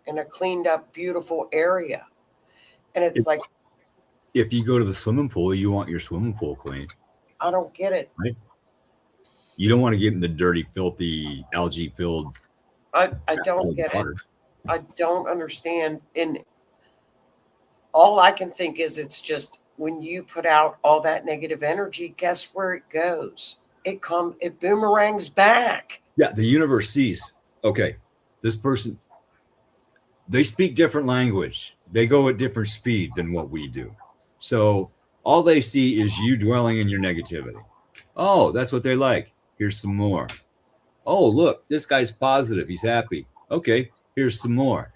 in a cleaned up, beautiful area? And it's like, if you go to the swimming pool, you want your swimming pool clean. I don't get it. Right? You don't want to get in the dirty, filthy, algae-filled. I don't get it. I don't understand. And all I can think is, it's just when you put out all that negative energy, guess where it goes? it boomerangs back. Yeah, the universe sees, okay, this person, they speak different language. They go at different speed than what we do. So all they see is you dwelling in your negativity. Oh, that's what they like. Here's some more. Oh, look, this guy's positive. He's happy. Okay, here's some more.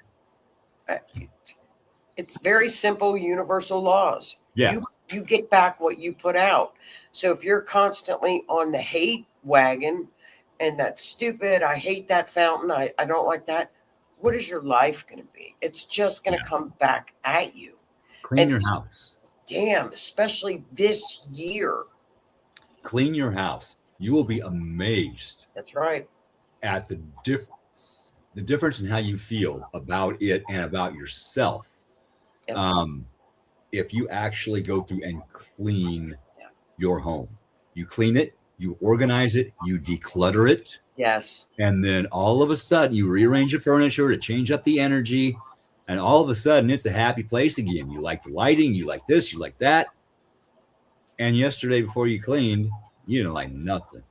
It's very simple, universal laws. Yeah. You get back what you put out. So if you're constantly on the hate wagon and that's stupid, I hate that fountain, I don't like that, what is your life going to be? It's just going to come back at you. Clean your house. Damn, especially this year. Clean your house. You will be amazed. That's right. At the difference in how you feel about it and about yourself. Yep. If you actually go through and clean your home, you clean it, you organize it, you declutter it. Yes. And then all of a sudden you rearrange the furniture to change up the energy. And all of a sudden it's a happy place again. You like the lighting, you like this, you like that. And yesterday before you cleaned, you didn't like nothing.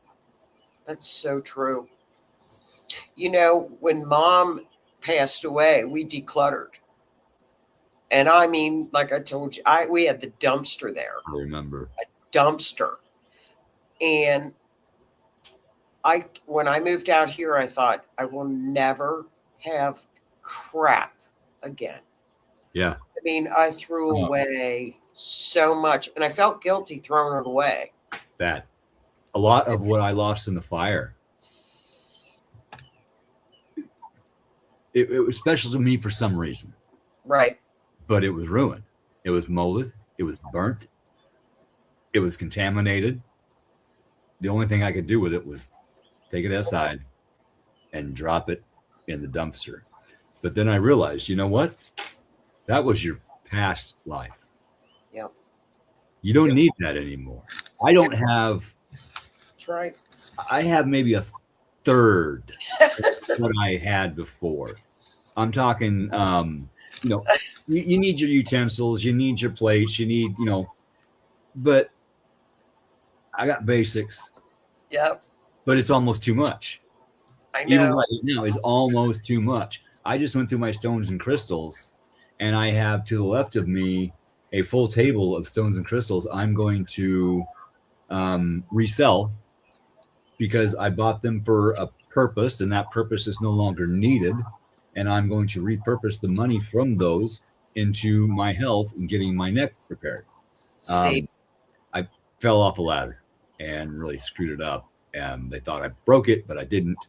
That's so true. You know, when Mom passed away, we decluttered. And I mean, like I told you, we had the dumpster there. I remember. A dumpster. And when I moved out here, I thought I will never have crap again. Yeah. I mean, I threw away so much and I felt guilty throwing it away. That a lot of what I lost in the fire. It was special to me for some reason. Right. But it was ruined. It was molded. It was burnt. It was contaminated. The only thing I could do with it was take it outside and drop it in the dumpster. But then I realized, you know what? That was your past life. Yep. You don't need that anymore. I don't have. That's right. I have maybe a third of what I had before. I'm talking, you need your utensils, you need your plates, you need, but I got basics. Yep. But it's almost too much. I know. Even right now is almost too much. I just went through my stones and crystals, and I have to the left of me a full table of stones and crystals I'm going to resell because I bought them for a purpose, and that purpose is no longer needed. And I'm going to repurpose the money from those into my health and getting my neck repaired. I fell off a ladder and really screwed it up. And they thought I broke it, but I didn't.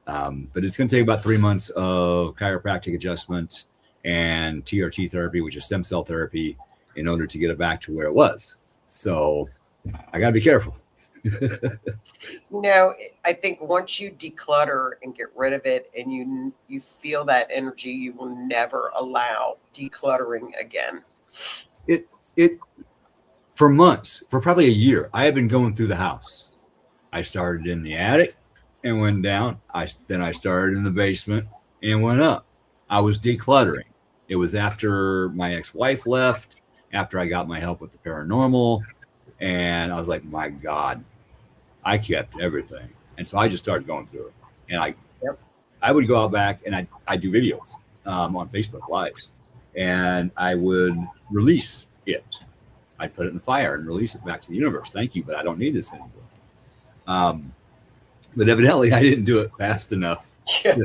But it's going to take about 3 months of chiropractic adjustment and TRT therapy, which is stem cell therapy, in order to get it back to where it was. So I got to be careful. I think once you declutter and get rid of it and you feel that energy, you will never allow decluttering again. It for months, for probably a year, I have been going through the house. I started in the attic and went down. Then I started in the basement and went up. I was decluttering. It was after my ex-wife left, after I got my help with the paranormal, and I was like, my God, I kept everything. And so I just started going through it. And I would go out back and I do videos on Facebook Lives, and I would release it. I'd put it in the fire and release it back to the universe. Thank you, but I don't need this anymore. But evidently I didn't do it fast enough. Yeah.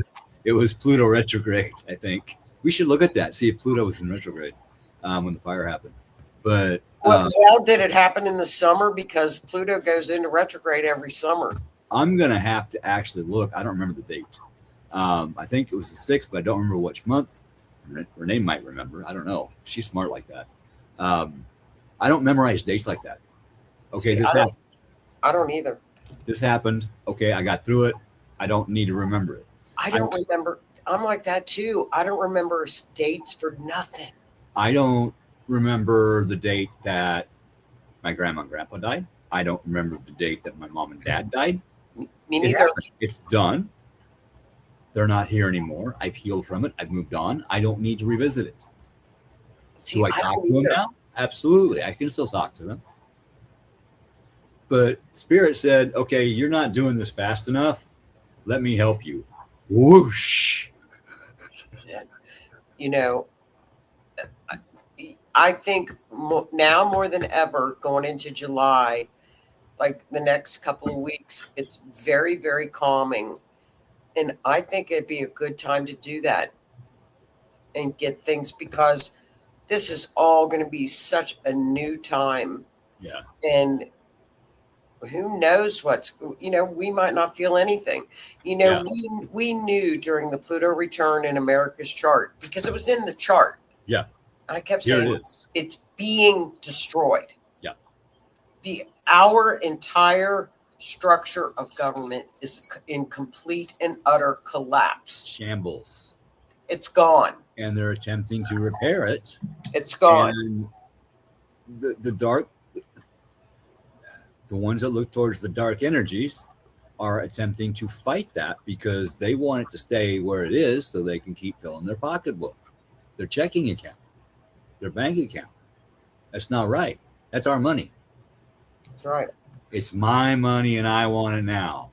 It was Pluto retrograde, I think. We should look at that, see if Pluto was in retrograde when the fire happened. But well, did it happen in the summer? Because Pluto goes into retrograde every summer. I'm going to have to actually look. I don't remember the date. I think it was the 6th, but I don't remember which month. Renee might remember. I don't know. She's smart like that. I don't memorize dates like that. Okay, I don't either. This happened. Okay, I got through it. I don't need to remember it. I don't remember. I'm like that too. I don't remember dates for nothing. I don't remember the date that my grandma and grandpa died. I don't remember the date that my mom and dad died. Me neither. It's done. They're not here anymore. I've healed from it. I've moved on. I don't need to revisit it. Do I talk to them now? Absolutely. I can still talk to them. But Spirit said, okay, you're not doing this fast enough. Let me help you. Whoosh. You know, I think now more than ever, going into July, like the next couple of weeks, it's very, very calming. And I think it'd be a good time to do that and get things, because this is all going to be such a new time. Yeah. And who knows we might not feel anything. We knew during the Pluto return in America's chart, because it was in the chart. Yeah. I kept saying Here it is. It's being destroyed. Yeah. Our entire structure of government is in complete and utter collapse. Shambles. It's gone. And they're attempting to repair it. It's gone. And the ones that look towards the dark energies are attempting to fight that, because they want it to stay where it is so they can keep filling their pocketbook, their checking account, their bank account. That's not right. That's our money. That's right. It's my money and I want it now.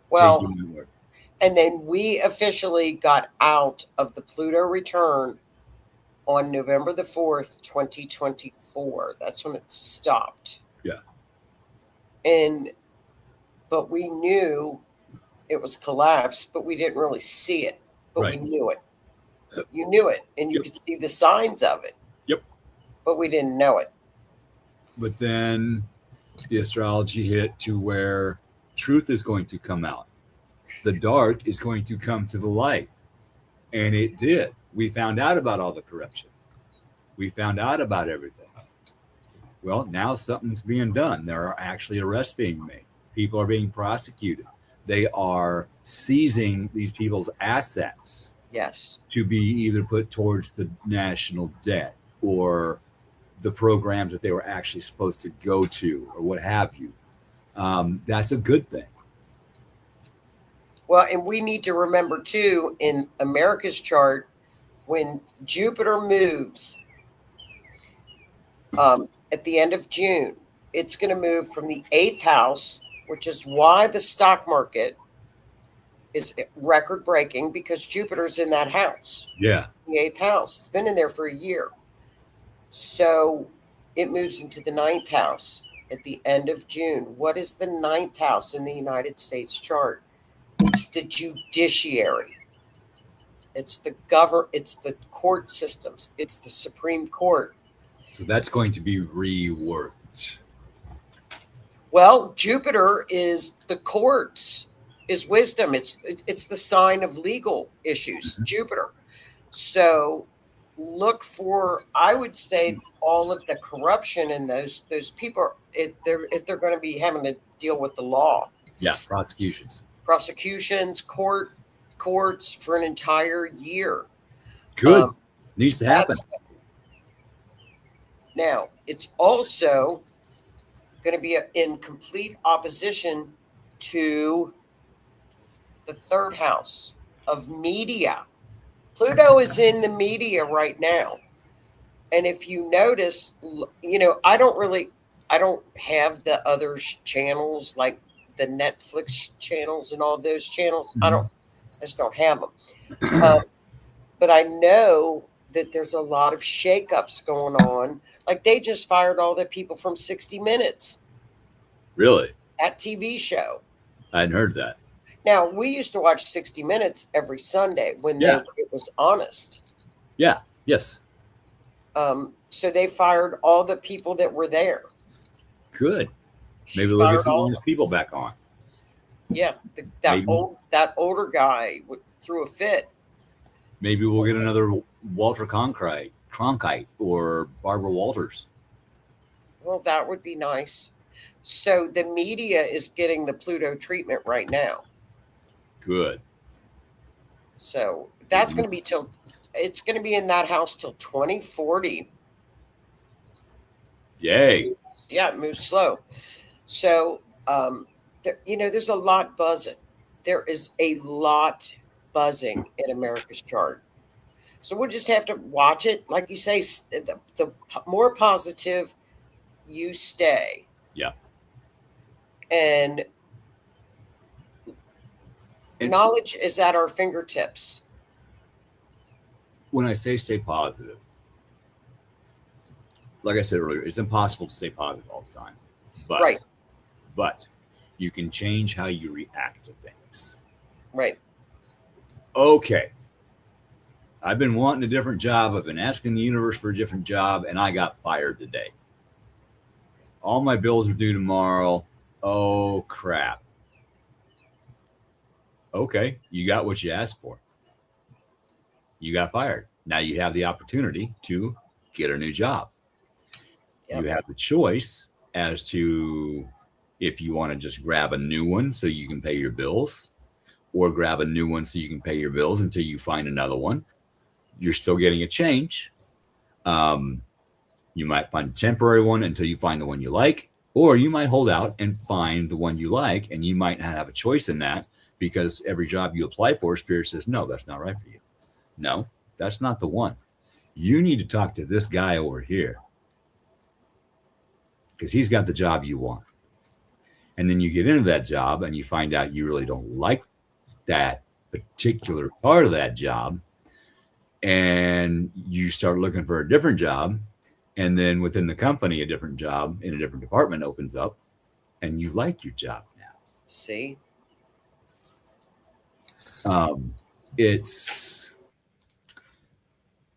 Well, and then we officially got out of the Pluto return on November the 4th, 2024. That's when it stopped. Yeah. But we knew it was collapsed, but we didn't really see it. But right. We knew it. You knew it, and you could see the signs of it. Yep. But we didn't know it. But then the astrology hit to where truth is going to come out. The dark is going to come to the light. And it did. We found out about all the corruption. We found out about everything. Well, now something's being done. There are actually arrests being made. People are being prosecuted. They are seizing these people's assets. Yes. To be either put towards the national debt or the programs that they were actually supposed to go to, or what have you. That's a good thing. Well, and we need to remember too, in America's chart, when Jupiter moves at the end of June, it's going to move from the 8th house, which is why the stock market is record breaking, because Jupiter's in that house. Yeah. The 8th house. It's been in there for a year. So it moves into the 9th house at the end of June. What is the 9th house in the United States chart? It's the judiciary. It's the court systems. It's the Supreme Court. So that's going to be reworked. Well, Jupiter is the courts, is wisdom. It's the sign of legal issues, mm-hmm. Jupiter. So look for, I would say, all of the corruption in those people, if they're going to be having to deal with the law. Yeah, prosecutions, courts for an entire year. Good. Needs to happen. Now, it's also going to be in complete opposition to the 3rd house of media. Pluto is in the media right now. And if you notice, I don't have the other channels, like the Netflix channels and all those channels. Mm-hmm. I just don't have them. But I know that there's a lot of shakeups going on. Like, they just fired all the people from 60 Minutes. Really? That TV show. I hadn't heard that. Now, we used to watch 60 Minutes every Sunday when it was honest. Yeah. Yes. So they fired all the people that were there. Good. Maybe we'll get some of these people back on. Yeah. That older guy threw a fit. Maybe we'll get another Walter Cronkite or Barbara Walters. Well, that would be nice. So the media is getting the Pluto treatment right now. Good. So that's going to be it's going to be in that house till 2040. Yay. Yeah, it moves slow. So, there's a lot buzzing. There is a lot buzzing in America's chart. So we'll just have to watch it. Like you say, the more positive you stay. Yeah. And knowledge is at our fingertips. When I say stay positive, like I said earlier, it's impossible to stay positive all the time. But, right. But you can change how you react to things. Right. Okay. I've been wanting a different job. I've been asking the universe for a different job, and I got fired today. All my bills are due tomorrow. Oh, crap. Okay, you got what you asked for. You got fired. Now you have the opportunity to get a new job. Yep. You have the choice as to if you want to just grab a new one so you can pay your bills, or grab a new one so you can pay your bills until you find another one. You're still getting a change. You might find a temporary one until you find the one you like, or you might hold out and find the one you like, and you might not have a choice in that because every job you apply for, Spirit says, no, that's not right for you. No, that's not the one. You need to talk to this guy over here because he's got the job you want. And then you get into that job and you find out you really don't like that particular part of that job. And you start looking for a different job. And then within the company, a different job in a different department opens up and you like your job now. See?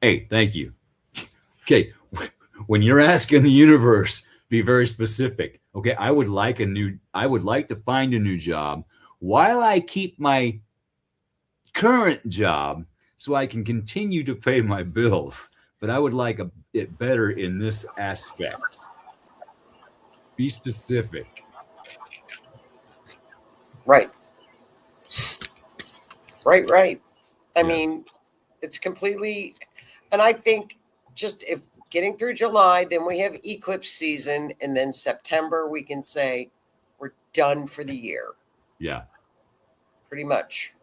Hey, thank you. Okay. When you're asking the universe, be very specific. Okay. I would like to find a new job while I keep my current job so I can continue to pay my bills. But I would like it better in this aspect. Be specific. Right. Right. I mean, it's completely, and I think just if getting through July, then we have eclipse season, and then September we can say we're done for the year. Yeah. Pretty much.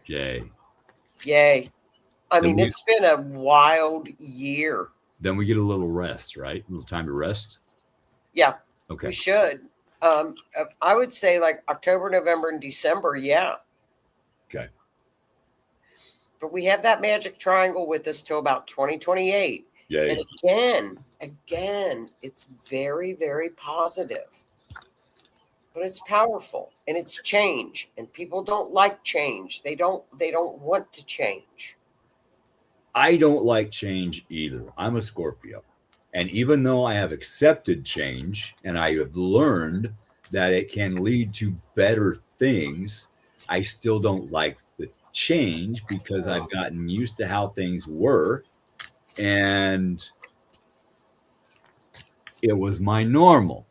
Yay. I mean, it's been a wild year. Then we get a little rest, right? A little time to rest. Yeah. Okay. We should. I would say like October, November, and December. Yeah. Okay. But we have that magic triangle with us till about 2028. Yay. And again, it's very, very positive. But it's powerful and it's change. And people don't like change. They don't want to change. I don't like change either. I'm a Scorpio. And even though I have accepted change and I have learned that it can lead to better things, I still don't like the change because I've gotten used to how things were. And it was my normal.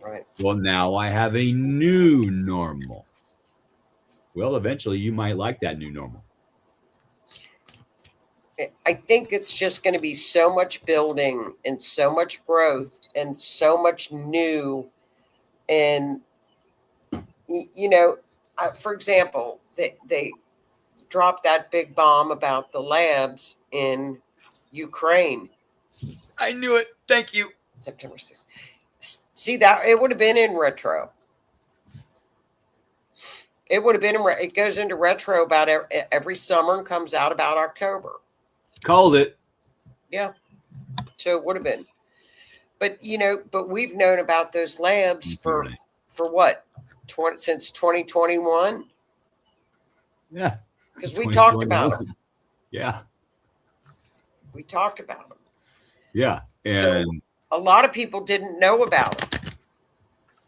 Right. Well, now I have a new normal. Well, eventually you might like that new normal. I think it's just going to be so much building and so much growth and so much new. And, for example, they dropped that big bomb about the labs in Ukraine. I knew it. Thank you. September 6th. See, that it would have been in retro. It would have been, it goes into retro about every summer and comes out about October. Called it. Yeah. So it would have been. But, but we've known about those labs for what? Since 2021? Yeah. Because we talked about them. Yeah. We talked about them. Yeah. And so a lot of people didn't know about them.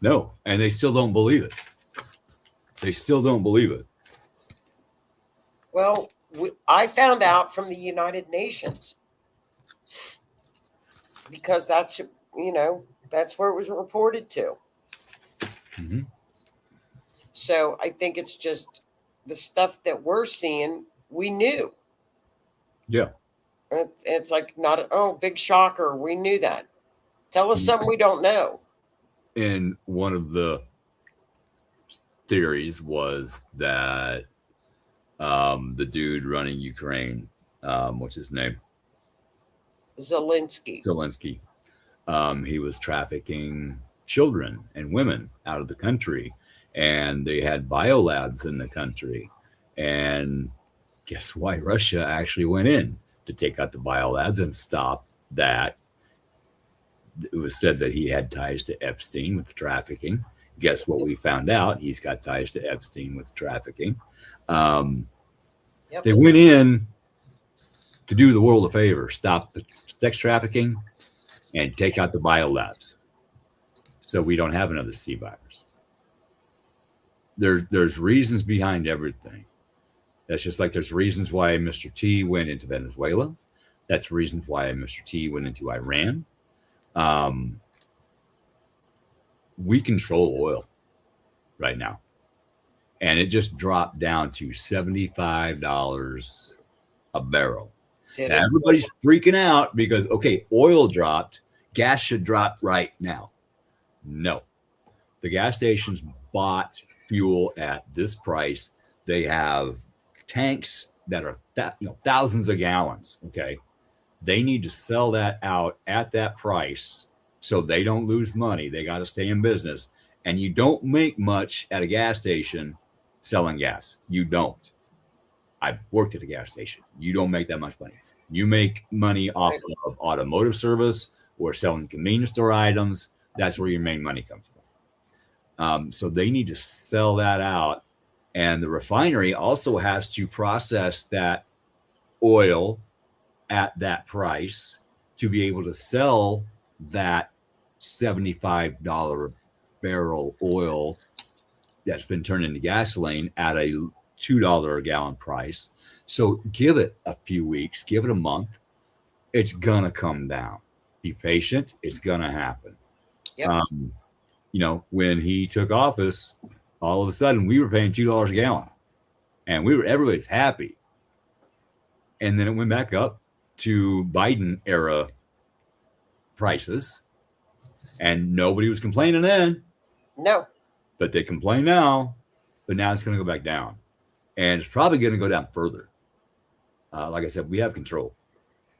No. And they still don't believe it. They still don't believe it. Well, I found out from the United Nations because that's where it was reported to. Mm-hmm. So I think it's just the stuff that we're seeing, we knew. Yeah. It's like big shocker. We knew that. Tell us something we don't know. And one of the theories was that the dude running Ukraine, what's his name? Zelensky. He was trafficking children and women out of the country, and they had biolabs in the country. And guess why Russia actually went in to take out the biolabs and stop that? It was said that he had ties to Epstein with trafficking. Guess what we found out? He's got ties to Epstein with trafficking. They went in to do the world a favor, stop the sex trafficking and take out the biolabs so we don't have another C virus. There's reasons behind everything. That's just like there's reasons why Mr. T went into Venezuela. That's reasons why Mr. T went into Iran. We control oil right now. And it just dropped down to $75 a barrel. Now, everybody's freaking out because, okay, oil dropped. Gas should drop right now. No. The gas stations bought fuel at this price. They have tanks that are thousands of gallons, okay? They need to sell that out at that price so they don't lose money. They got to stay in business. And you don't make much at a gas station selling gas. You don't. I worked at a gas station. You don't make that much money. You make money off of automotive service or selling convenience store items. That's where your main money comes from. So they need to sell that out. And the refinery also has to process that oil at that price to be able to sell that $75 barrel oil that's been turned into gasoline at a $2 a gallon price. So give it a few weeks, give it a month. It's gonna come down. Be patient. It's gonna happen. Yep. When he took office, all of a sudden we were paying $2 a gallon, and everybody's happy. And then it went back up to Biden era prices, and nobody was complaining then. No. But they complain now, but now it's going to go back down, and it's probably going to go down further. Like I said, we have control,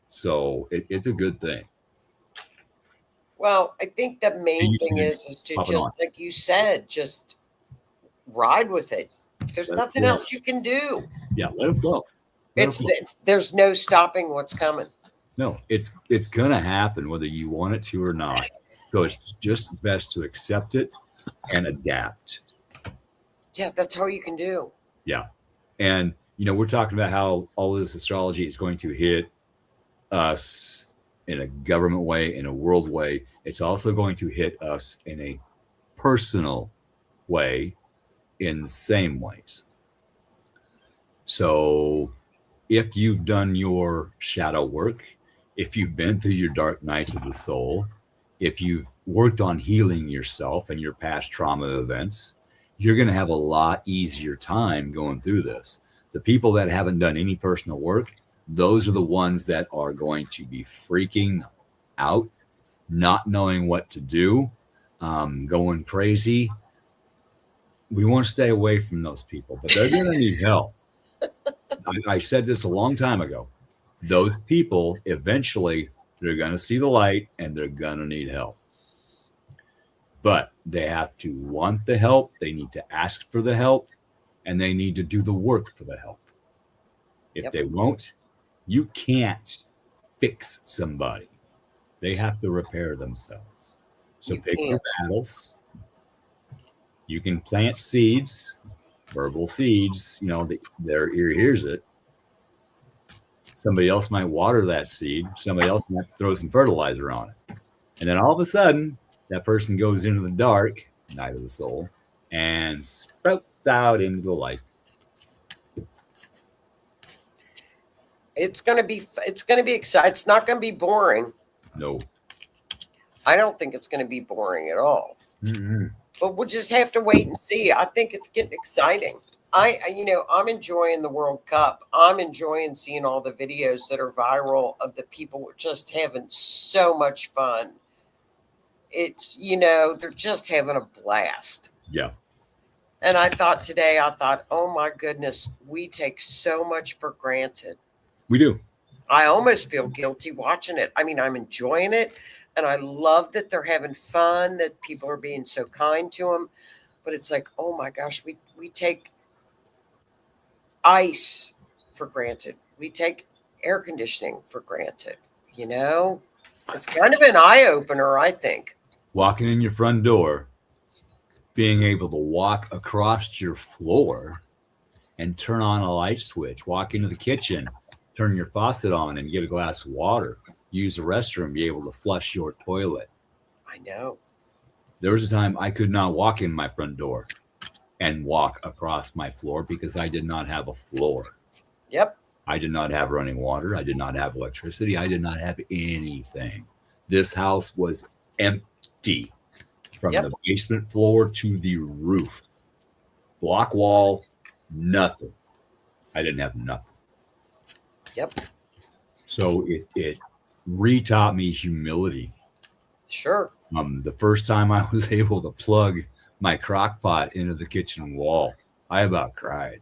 so it's a good thing. Well, I think the main thing is to just, like you said, just ride with it. There's nothing else you can do. Yeah, let it flow. There's no stopping what's coming. No, it's going to happen whether you want it to or not. So it's just best to accept it and adapt. Yeah, that's all you can do. Yeah. And, we're talking about how all this astrology is going to hit us in a government way, in a world way. It's also going to hit us in a personal way in the same ways. So if you've done your shadow work, if you've been through your dark nights of the soul, if you've worked on healing yourself and your past trauma events, you're going to have a lot easier time going through this. The people that haven't done any personal work, those are the ones that are going to be freaking out, not knowing what to do, going crazy. We want to stay away from those people, but they're going to need help. I said this a long time ago. Those people, eventually, they're going to see the light and they're going to need help. But they have to want the help. They need to ask for the help, and they need to do the work for the help. If they won't, you can't fix somebody. They have to repair themselves. So pick your battles. You can plant seeds, verbal seeds, their ear hears it. Somebody else might water that seed. Somebody else might throw some fertilizer on it. And then all of a sudden, that person goes into the dark night of the soul and sprouts out into the light. It's going to be exciting. It's not going to be boring. No. I don't think it's going to be boring at all. Mm-hmm. But we'll just have to wait and see. I think it's getting exciting. I'm enjoying the World Cup. I'm enjoying seeing all the videos that are viral of the people just having so much fun. It's, they're just having a blast. Yeah. And I thought, oh my goodness, we take so much for granted. We do. I almost feel guilty watching it. I mean, I'm enjoying it, And I love that they're having fun, that people are being so kind to them. But it's like, oh my gosh, we take ice for granted. We take air conditioning for granted. You know, it's kind of an eye opener, I think. Walking in your front door, being able to walk across your floor and turn on a light switch, walk into the kitchen, turn your faucet on and get a glass of water, use the restroom, be able to flush your toilet. I know. There was a time I could not walk in my front door and walk across my floor because I did not have a floor. Yep. I did not have running water. I did not have electricity. I did not have anything. This house was empty from the basement floor to the roof. Block wall, nothing. I didn't have nothing. Yep. So it re-taught me humility. Sure. The first time I was able to plug my crock pot into the kitchen wall, I about cried.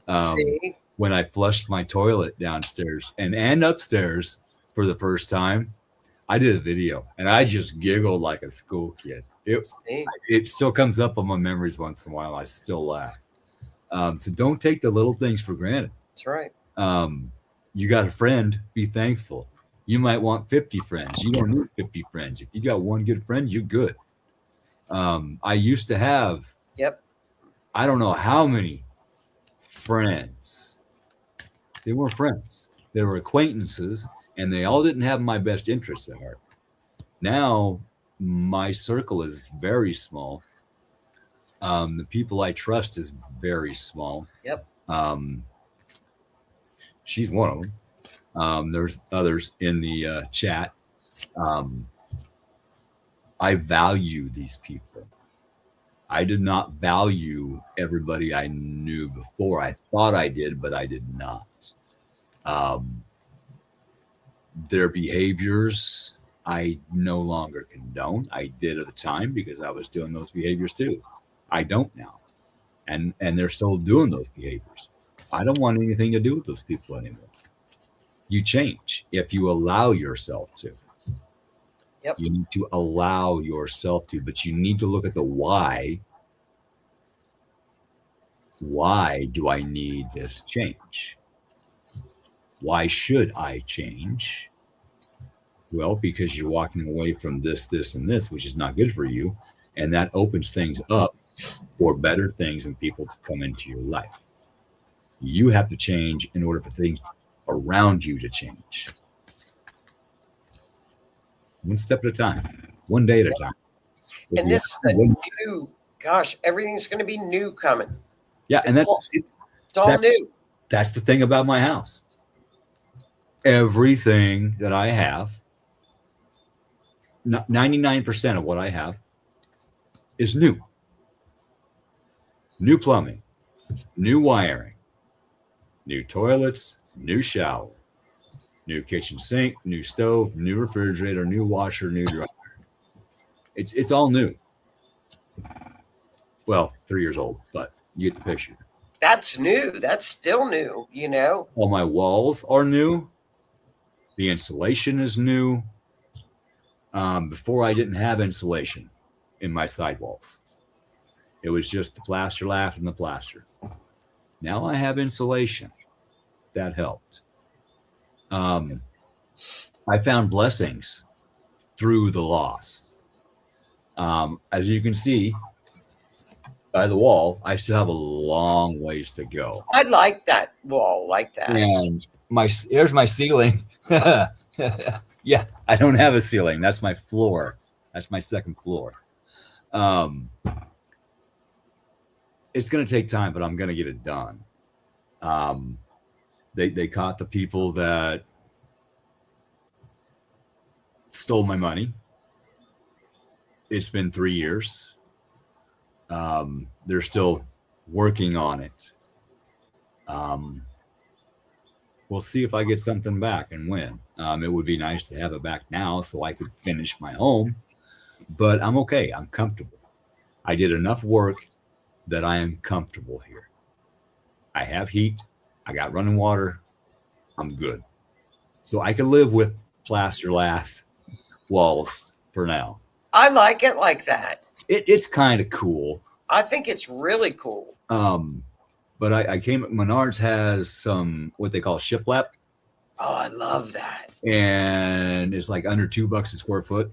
See? When I flushed my toilet downstairs and upstairs for the first time, I did a video and I just giggled like a school kid. It still comes up on my memories once in a while. I still laugh. So don't take the little things for granted. That's right. You got a friend, be thankful. You might want 50 friends. You don't need 50 friends. If you got one good friend, you're good. I used to have, I don't know how many friends. They weren't friends. They were acquaintances, and they all didn't have my best interests at heart. Now, my circle is very small. The people I trust is very small. Yep. She's one of them. There's others in the chat. I value these people. I did not value everybody I knew before. I thought I did, but I did not. Their behaviors, I no longer condone. I did at the time because I was doing those behaviors too. I don't now. And they're still doing those behaviors. I don't want anything to do with those people anymore. You change if you allow yourself to. Yep. You need to allow yourself to, but you need to look at the why. Why do I need this change? Why should I change? Well, because you're walking away from this, and this, which is not good for you. And that opens things up for better things and people to come into your life. You have to change in order for things around you to change. One step at a time, one day at a time. And this is a new, gosh, everything's going to be new coming. Yeah, and that's all new. That's the thing about my house. Everything that I have, 99% of what I have is new. New plumbing, new wiring, new toilets, new shower, new kitchen sink, new stove, new refrigerator, new washer, new dryer. It's all new. Well, 3 years old, but you get the picture. That's new. That's still new, you know. All my walls are new. The insulation is new. Before I didn't have insulation in my sidewalls. It was just the plaster lath and the plaster. Now I have insulation. That helped. I found blessings through the loss. As you can see by the wall, I still have a long ways to go. I like that wall like that. And here's my ceiling. Yeah, I don't have a ceiling. That's my floor. That's my second floor. It's going to take time, but I'm going to get it done. They caught the people that stole my money. It's been 3 years. They're still working on it. We'll see if I get something back and when. It would be nice to have it back now so I could finish my home, but I'm okay. I'm comfortable. I did enough work that I am comfortable here. I have heat. I got running water. I'm good. So I can live with plaster lath walls for now. I like it like that. It's kind of cool. I think it's really cool. But I came. Menards has some what they call shiplap. Oh, I love that. And it's like under $2 a square foot.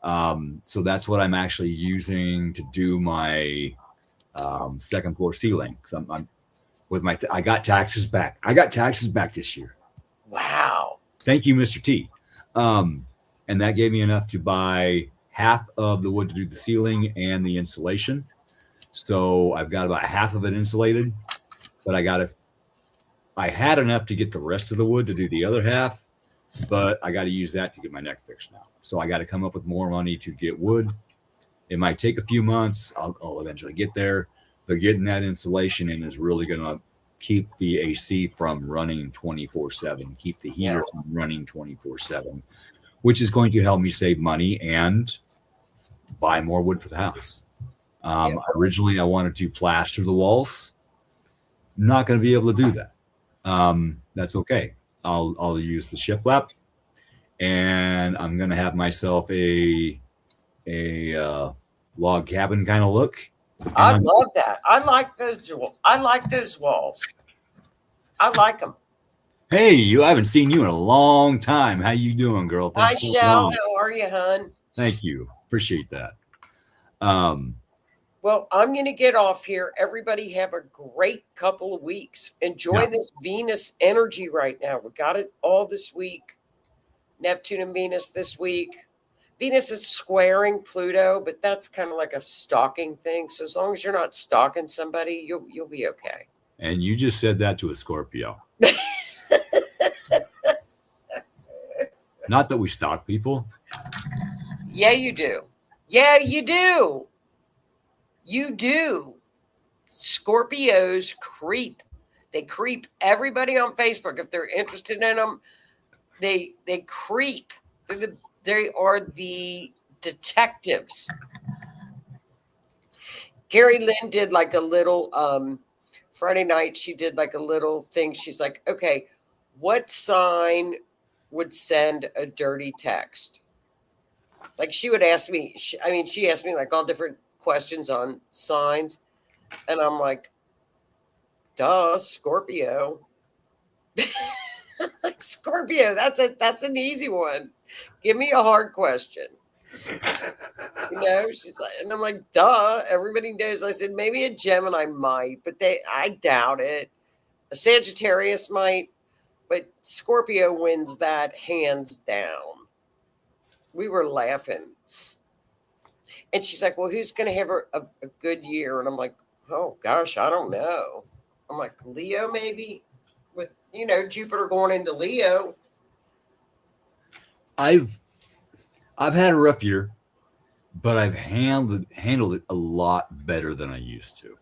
So that's what I'm actually using to do my second floor ceiling. Because I'm with my. I got taxes back. I got taxes back this year. Wow. Thank you, Mr. T. And that gave me enough to buy half of the wood to do the ceiling and the insulation. So I've got about half of it insulated, but I had enough to get the rest of the wood to do the other half, but I got to use that to get my neck fixed now. So I got to come up with more money to get wood. It might take a few months. I'll eventually get there, but getting that insulation in is really going to keep the AC from running 24/7, keep the heater from running 24/7, which is going to help me save money and buy more wood for the house. Originally, I wanted to plaster the walls. Not going to be able to do that. That's okay. I'll use the shiplap, and I'm going to have myself a log cabin kind of look. I love that. I like those walls. I like them. Hey, I haven't seen you in a long time. How you doing, girl? Hi, Shell. How are you, hon? Thank you. Appreciate that. Well, I'm going to get off here. Everybody have a great couple of weeks. Enjoy this Venus energy right now. We got it all this week. Neptune and Venus this week. Venus is squaring Pluto, but that's kind of like a stalking thing. So as long as you're not stalking somebody, you'll be okay. And you just said that to a Scorpio. Not that we stalk people. Yeah, you do. Yeah, you do. You do. Scorpios creep. They creep everybody on Facebook. If they're interested in them, they creep. They are the detectives. Gary Lynn did like a little Friday night. She did like a little thing. She's like, okay, what sign would send a dirty text? Like she would ask me. She asked me like all different questions on signs, and I'm like, duh, Scorpio. Like Scorpio, that's an easy one. Give me a hard question. She's like, and I'm like, duh, everybody knows. I said maybe a Gemini might, but I doubt it. A Sagittarius might, but Scorpio wins that hands down. We were laughing. And she's like, well, who's going to have a good year? And I'm like, oh, gosh, I don't know. I'm like, Leo, maybe? With, Jupiter going into Leo. I've had a rough year, but I've handled it a lot better than I used to.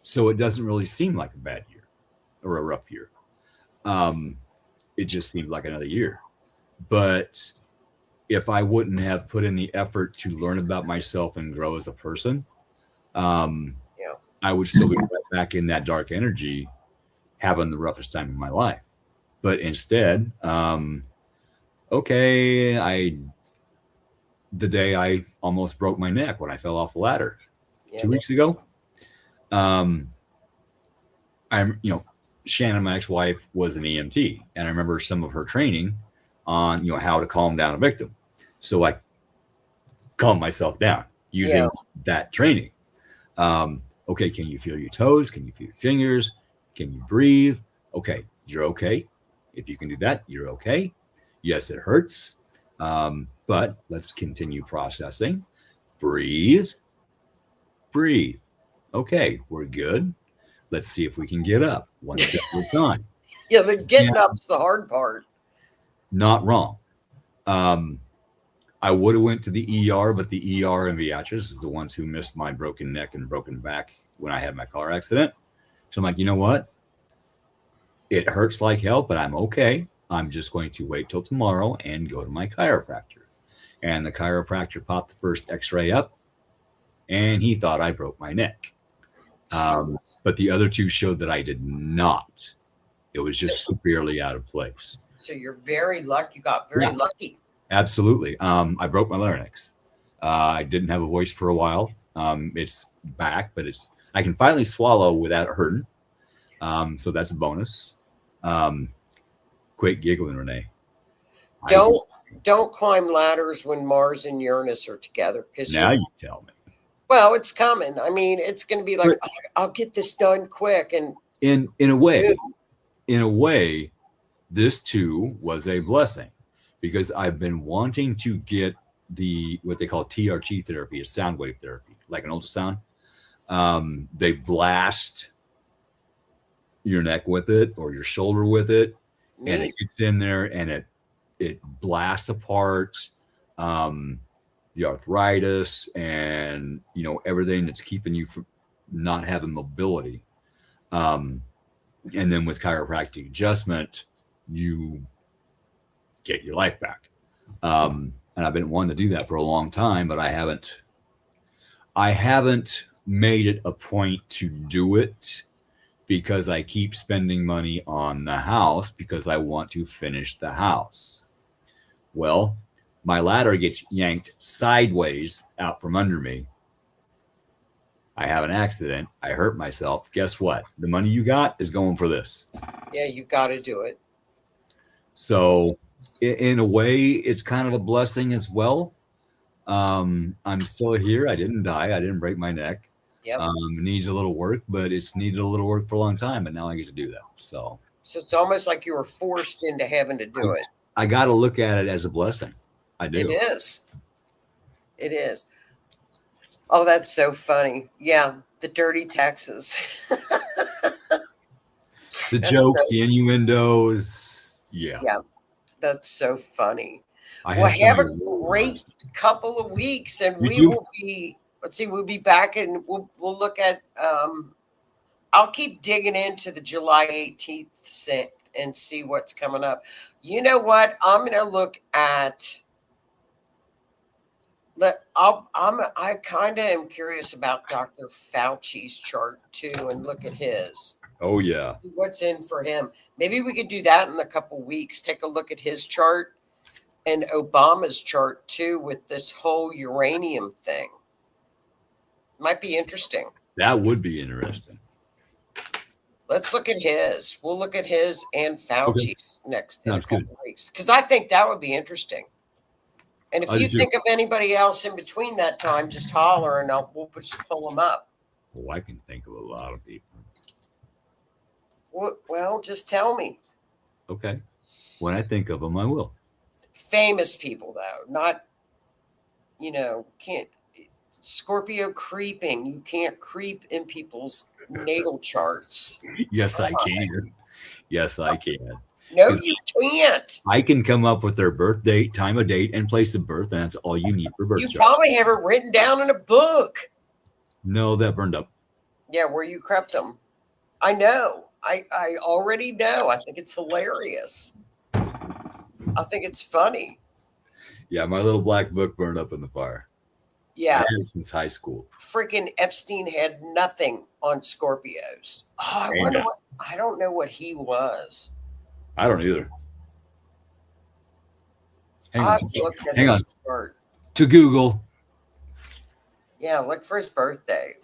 So it doesn't really seem like a bad year or a rough year. It just seems like another year. But if I wouldn't have put in the effort to learn about myself and grow as a person, I would still be right back in that dark energy, having the roughest time of my life. But instead, the day I almost broke my neck when I fell off the ladder 2 weeks ago, Shannon, my ex-wife, was an EMT, and I remember some of her training on how to calm down a victim. So I calmed myself down using that training. Okay, can you feel your toes? Can you feel your fingers? Can you breathe? Okay, you're okay. If you can do that, you're okay. Yes, it hurts, but let's continue processing. Breathe. Okay, we're good. Let's see if we can get up one step at a time. Yeah, the getting up's the hard part. Not wrong. I would have went to the ER, but the ER and Beatrice is the ones who missed my broken neck and broken back when I had my car accident. So I'm like, you know what? It hurts like hell, but I'm okay. I'm just going to wait till tomorrow and go to my chiropractor. And the chiropractor popped the first x-ray up, and he thought I broke my neck. But the other two showed that I did not. It was just severely out of place. So you're very lucky. You got very lucky. Absolutely. I broke my larynx. I didn't have a voice for a while. It's back, but I can finally swallow without hurting. So that's a bonus. Quit giggling, Renee. Don't climb ladders when Mars and Uranus are together. Now you tell me. Well, it's coming. I mean, it's going to be like, I'll get this done quick. And in a way, this too was a blessing, because I've been wanting to get what they call TRT therapy, is sound wave therapy, like an ultrasound. They blast your neck with it or your shoulder with it, and it gets in there and it blasts apart the arthritis and everything that's keeping you from not having mobility. And then with chiropractic adjustment, you get your life back. And I've been wanting to do that for a long time, but I haven't made it a point to do it, because I keep spending money on the house because I want to finish the house. Well, my ladder gets yanked sideways out from under me. I have an accident. I hurt myself. Guess what? The money you got is going for this. Yeah, you got to do it. So in a way, it's kind of a blessing as well. I'm still here. I didn't die. I didn't break my neck. Yep. It needs a little work, but it's needed a little work for a long time, but now I get to do that. So it's almost like you were forced into having to do it. I got to look at it as a blessing. I do. It is. Oh, that's so funny. Yeah, the dirty Texas. The jokes, the innuendos. Yeah. Yeah, that's so funny. Have a great couple of weeks, and will be. Let's see, we'll be back, and we'll look at. I'll keep digging into the July 18th and see what's coming up. You know what? I'm going to look at. I kind of am curious about Dr. Fauci's chart too, and look at his. Oh yeah. See what's in for him? Maybe we could do that in a couple weeks. Take a look at his chart and Obama's chart too, with this whole uranium thing. Might be interesting. That would be interesting. Let's look at his. We'll look at his and Fauci's next in a couple weeks, because I think that would be interesting. And if you think of anybody else in between that time, just holler and we'll just pull them up. Oh, I can think of a lot of people. Well, just tell me. Okay. When I think of them, I will. Famous people, though, not, can't. Scorpio creeping. You can't creep in people's natal charts. Yes, I can. Yes, I can. No, you can't. I can come up with their birth date, time of date, and place of birth, and that's all you need for birth. You probably have it written down in a book. No, that burned up. Yeah, where you crept them. I know. I already know. I think it's hilarious. I think it's funny. Yeah, my little black book burned up in the fire. Yeah. I had it since high school. Freaking Epstein had nothing on Scorpios. Oh, I don't know what he was. I don't either. Hang on. To Google. Yeah, look for his birthday.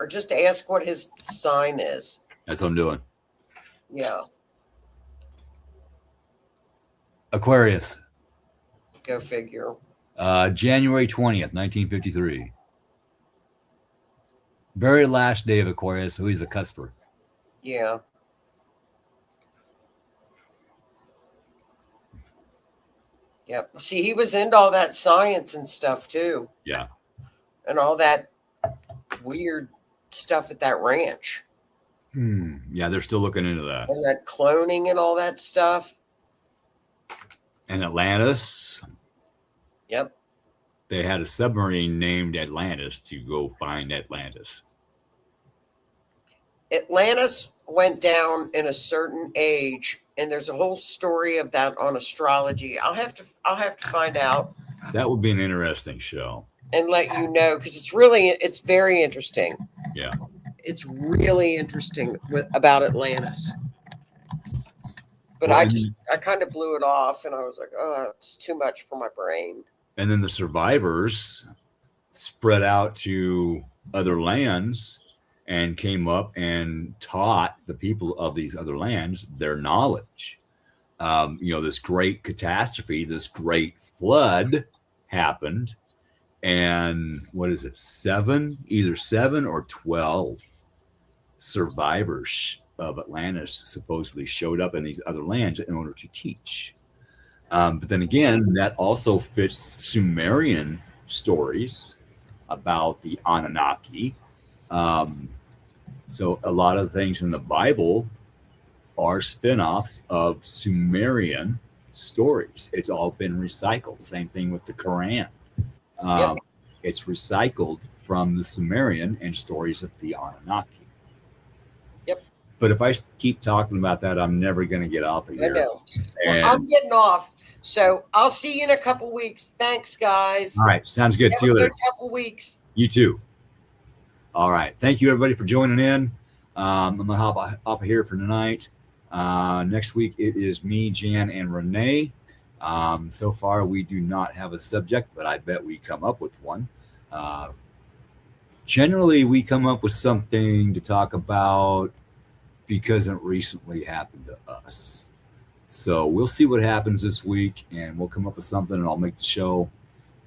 Or just ask what his sign is. That's what I'm doing. Yeah. Aquarius. Go figure. January 20th, 1953. Very last day of Aquarius, so he's a cusper. Yeah. Yep. See, he was into all that science and stuff too. Yeah. And all that weird stuff at that ranch. Yeah, they're still looking into that. And that cloning and all that stuff. And Atlantis. Yep. They had a submarine named Atlantis to go find Atlantis. Atlantis went down in a certain age, and there's a whole story of that on astrology. I'll have to find out. That would be an interesting show. And let you know, because it's very interesting. Yeah. It's really interesting about Atlantis. But I kind of blew it off, and I was like, oh, it's too much for my brain. And then the survivors spread out to other lands and came up and taught the people of these other lands their knowledge. This great catastrophe, this great flood happened. And what is it? Either 7 or 12 survivors of Atlantis supposedly showed up in these other lands in order to teach. But then again, that also fits Sumerian stories about the Anunnaki. So a lot of things in the Bible are spin-offs of Sumerian stories. It's all been recycled. Same thing with the Quran. Yep. It's recycled from the Sumerian and stories of the Anunnaki. Yep. But if I keep talking about that, I'm never going to get off of here. I know. Well, I'm getting off. So I'll see you in a couple weeks. Thanks, guys. All right. Sounds good. See you later. A couple weeks. You too. All right. Thank you, everybody, for joining in. I'm going to hop off of here for tonight. Next week, it is me, Jan, and Renee. So far, we do not have a subject, but I bet we come up with one. Generally, we come up with something to talk about because it recently happened to us. So we'll see what happens this week, and we'll come up with something, and I'll make the show,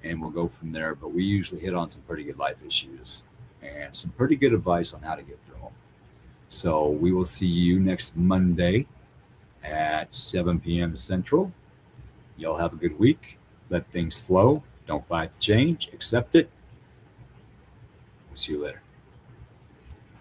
and we'll go from there. But we usually hit on some pretty good life issues and some pretty good advice on how to get through them. So we will see you next Monday at 7 p.m. Central. Y'all have a good week. Let things flow. Don't fight the change. Accept it. We'll see you later.